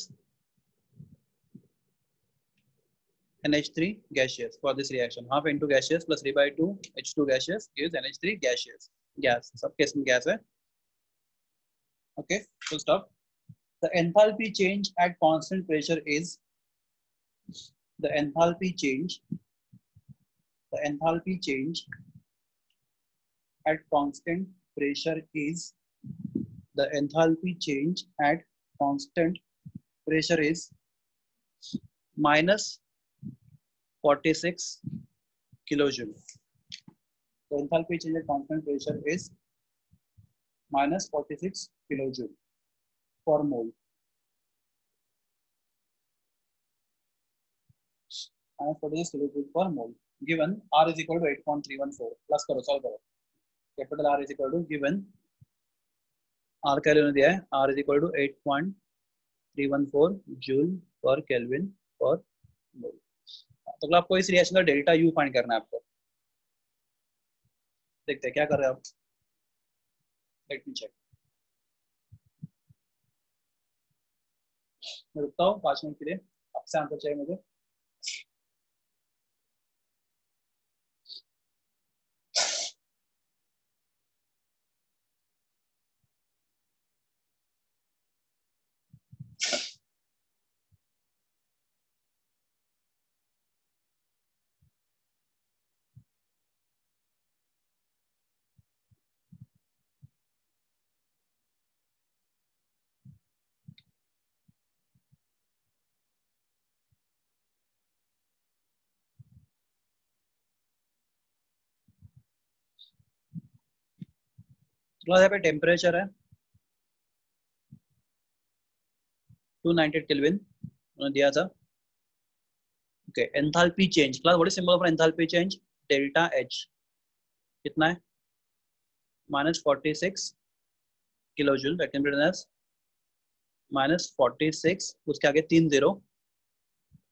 NH3 gaseous. For this reaction, half N2 gaseous plus 3/2 H2 gaseous gives NH3 gaseous. Gas, सब case में gas है. Okay, full stop. The enthalpy change at constant pressure is, the enthalpy change at constant pressure is, the enthalpy change at constant pressure is minus 46 kilojoule. The enthalpy change at constant pressure is minus 46 kilojoule per mole. Minus 46 kilojoule per mole. Given R is equal to 8.314. Plus करो, solve करो. Capital R is equal to, given R का value दिया है, R is equal to 8.314 joule per Kelvin per mole. तो आपको इस reaction का delta U find करना है आपको। देखते हैं क्या कर रहे हैं आप। लेट मी चेक, मैं रुकता हूँ 5 मिनट के लिए, आपसे आंसर चाहिए मुझे। यहाँ पे टेम्परेचर है 298 केल्विन उन्होंने दिया था। Okay, enthalpy change, class what is symbol for enthalpy change? Delta H कितना है? minus 46 kilojoule, that can be written as minus 46, उसके आगे 30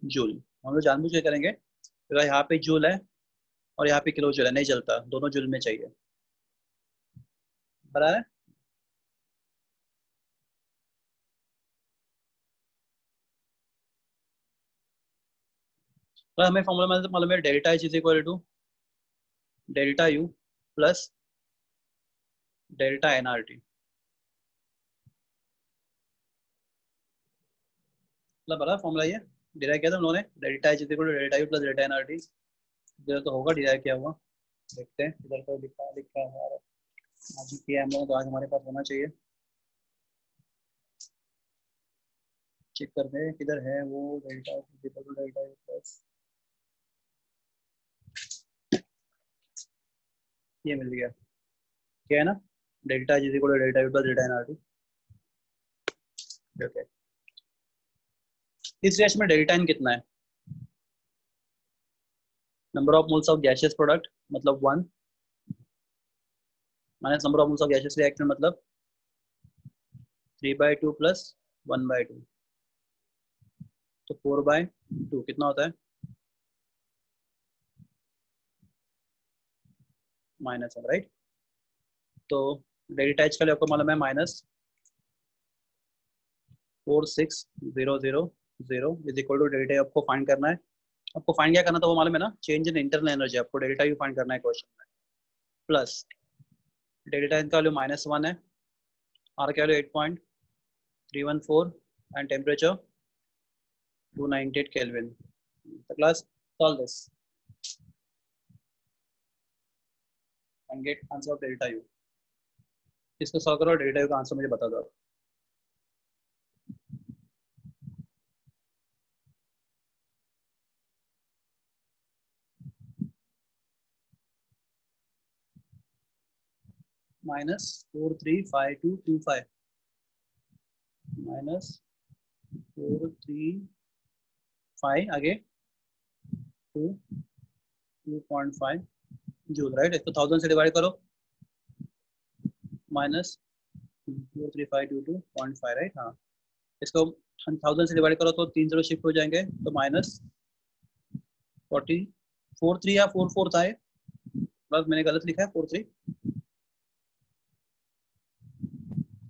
जूल। हम लोग जानबूझ के करेंगे, तो यहाँ पे जूल है और यहाँ पे किलोजूल है, नहीं चलता, दोनों जूल में चाहिए। बराबर है? तो हमें फॉर्मूला मालूम है, delta H is equal to delta U plus delta NRT। मतलब बड़ा फॉर्मूला ये डिराइव किया था उन्होंने, delta H is equal to delta U plus delta NRT। इधर तो होगा डिराइव किया हुआ, देखते हैं इधर तो लिखा हुआ है। आज किया हम लोगों तो आज हमारे पास होना चाहिए। चेक करते हैं किधर है वो डेल्टा डेल्टा प्लस, ये मिल गया। क्या है ना, delta is equal to delta U plus delta NRT. Okay, इस रेश में डेल्टा एन कितना है? Number of moles of gaseous product मतलब 1 minus number of moles of gaseous reactant मतलब 3/2 प्लस 1/2, तो 4/2 कितना होता है? माइनस है, राइट। तो डेल्टा एच का लिए आपको मालूम है -4600 इज इक्वल टू डेल्टा आपको फाइंड करना है। आपको फाइंड क्या करना था वो मालूम है ना, चेंज इन इंटरनल एनर्जी, आपको डेल्टा यू फाइंड करना है क्वेश्चन में। प्लस डेल्टा एन का वैल्यू -1 है, आर का वैल्यू 8.314 एंड टेम्परेचर 298 केल्विन। तो class solve this and get answer of delta U. इसको सॉल्व करो, डेल्टा यू का आंसर मुझे बता दो। -435225 -435 आगे 2.5 जूल, राइट। इसको 1000 से डिवाइड करो, -43522.5, राइट। हाँ, इसको 1000 से डिवाइड करो तो 3 0 शिफ्ट हो जाएंगे, तो -43 या 44 था ये, बस मैंने गलत लिखा है 43।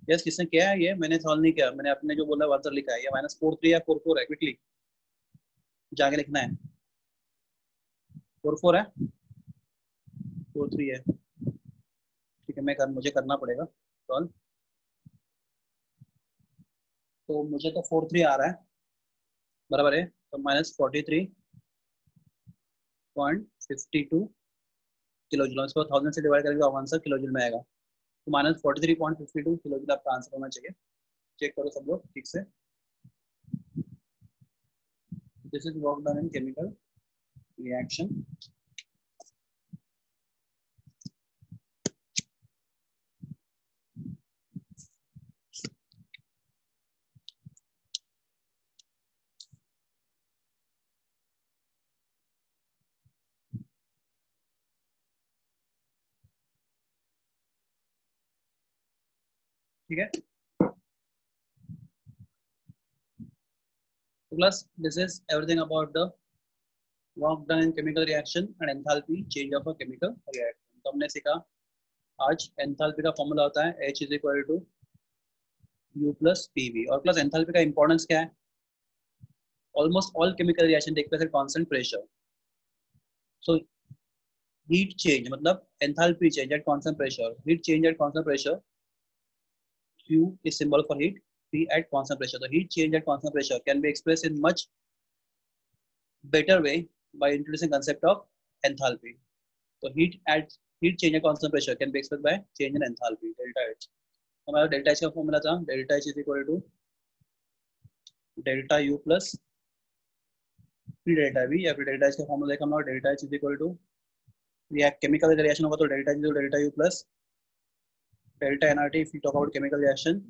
यस, किसने किया है ये? मैंने सॉल्व नहीं किया, मैंने अपने जो बोला आंसर लिखा है। ये -43 या 44 है, क्विकली जाके लिखना है। 44 है, 43 है, ठीक है। मुझे करना पड़ेगा सॉल्व। तो मुझे तो 43 आ रहा है, बराबर है। तो -43.52 किलो जूल, इसको 1000 से डिवाइड करेंगे तो आंसर किलो जूल में आएगा। तो -43.52 किलो जूल आपका आंसर होना चाहिए। चेक करो सब लोग ठीक से। This is work done in chemical reaction. ठीक है, plus this is everything about the work done in chemical reaction and enthalpy change of a chemical reaction। तो हमने सीखा आज एंथैल्पी का फॉर्मूला होता है H is equal to U plus PV। और प्लस एंथैल्पी का इंपॉर्टेंस क्या है? Almost all chemical reaction take place at constant pressure. So heat change मतलब enthalpy change at constant pressure. Heat change at constant pressure, Q is symbol for heat, P at constant pressure. The heat change at constant pressure can be expressed in much better way by introducing concept of enthalpy. So heat change at constant pressure can be expressed by change in enthalpy, delta H। हमारा delta H का formula था delta H is equal to delta U plus P delta V, या फिर delta H का formula देखा हम लोग, delta H is equal to react chemical reaction होगा तो delta H delta U plus delta NRT if you talk about chemical reaction,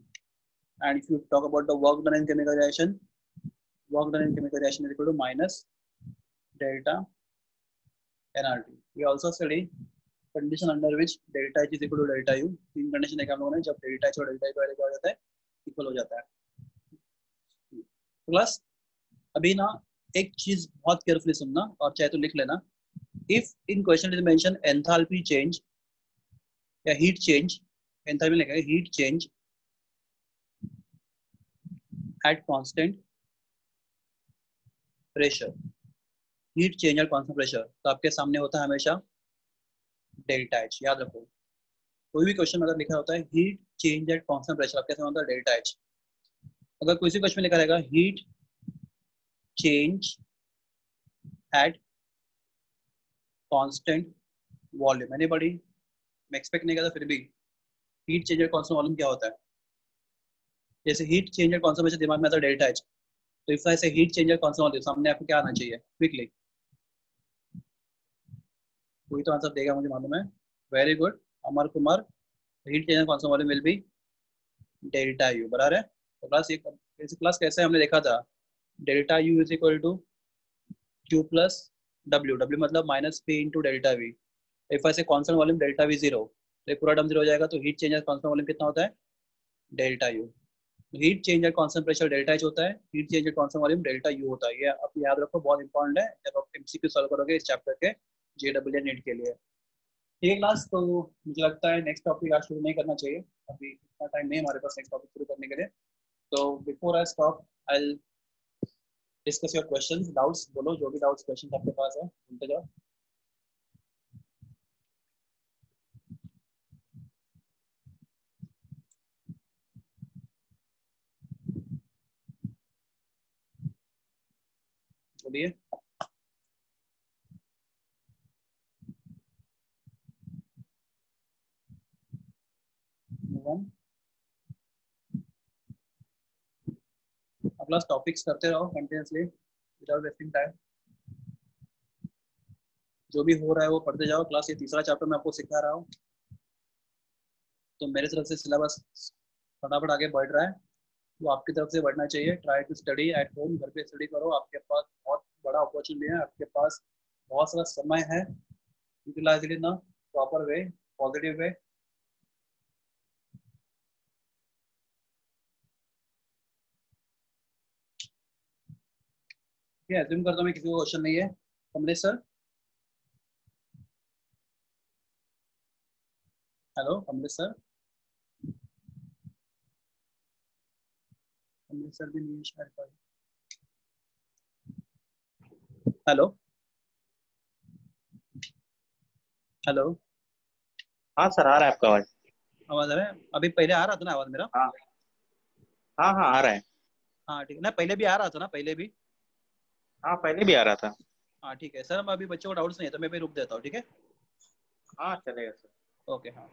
and if you talk about the work done in chemical reaction, work done in chemical reaction is equal to minus delta nRT। We also study condition under which delta H is equal to delta U। तीन condition देखा हम लोगों ने, जब delta H और delta U क्या हो जाता है, इक्वल हो जाता है। प्लस अभी ना एक चीज बहुत केयरफुली सुनना और चाहे तो लिख लेना। If in question is mention enthalpy change या हीट चेंज, एंथैल्पी लिखेंगे heat change at constant pressure, heat change at constant pressure, तो आपके सामने होता है हमेशा डेल्टा एच। याद रखो, कोई भी क्वेश्चन अगर लिखा होता है heat change at constant pressure, आपके सामने होता है डेल्टा एच। अगर कोई सी क्वेश्चन में लिखा रहेगा heat change at constant volume, मैंने बड़ी मैं एक्सपेक्ट नहीं करता फिर भी हीट चेंजर कांस्टेंट वॉल्यूम क्या होता है? जैसे हीट चेंजर कांस्टेंट में दिमाग में आता है डेल्टा एच, तो इफ ऐसे हीट चेंजर कांस्टेंट वॉल्यूम सामने आपको क्या आना चाहिए क्विकली? कोई तो आंसर देगा मुझे मालूम है। Very good Amar Kumar. Heat change at constant volume will be delta U, बराबर है। तो क्लास कैसे हमने देखा था, delta U is equal to Q plus W, W मतलब minus P into delta V. If ऐसे constant volume delta V zero, तो ये पूरा टर्म जीरो हो जाएगा, तो हीट चेंजर कांस्टेंट वॉल्यूम कितना होता है? Delta U. Heat change at constant pressure delta H होता है, heat change at constant volume delta U होता है। ये आप याद रखो, बहुत इंपॉर्टेंट है जब आप एमसीक्यू सॉल्व करोगे इस चैप्टर के जेडब्ल्यू नीट के लिए। ठीक है क्लास, तो मुझे लगता है नेक्स्ट टॉपिक आज शुरू नहीं करना चाहिए, अभी इतना टाइम नहीं हमारे पास नेक्स्ट टॉपिक शुरू करने के लिए। तो before I stop I discuss your questions, doubts बोलो, जो भी डाउट्स क्वेश्चंस आपके पास है बोलते जाओ। बोलिए। अपना टॉपिक्स करते रहो कंटिन्यूअसली विदाउट वेस्टिंग टाइम, जो भी हो रहा है वो पढ़ते जाओ। क्लास ये तीसरा चैप्टर मैं आपको सिखा रहा हूँ, तो मेरे तरफ से सिलेबस फटाफट आगे बढ़ रहा है, वो आपकी तरफ से बढ़ना चाहिए। Try to study at home, घर पे स्टडी करो, आपके पास बहुत बड़ा अपॉर्चुनिटी है, आपके पास बहुत सारा समय है, utilize it in a proper way, positive way. ठीक है, एज्यूम करता हूँ मैं किसी को क्वेश्चन नहीं है। Kamlesh sir, hello Kamlesh sir, Kamlesh sir भी नहीं है शायद। हेलो हेलो, हाँ सर, आ रहा है आपका आवाज। आवाज आ रहा है? अभी पहले आ रहा था ना आवाज मेरा? हाँ हाँ हाँ, आ रहा है। हाँ ठीक है ना, पहले भी आ रहा था ना, पहले भी? हाँ, पहले भी आ रहा था। हाँ ठीक है सर, मैं अभी बच्चों को डाउट्स नहीं है तो मैं भी रुक देता हूँ, ठीक है? हाँ, चलेगा सर। ओके हाँ।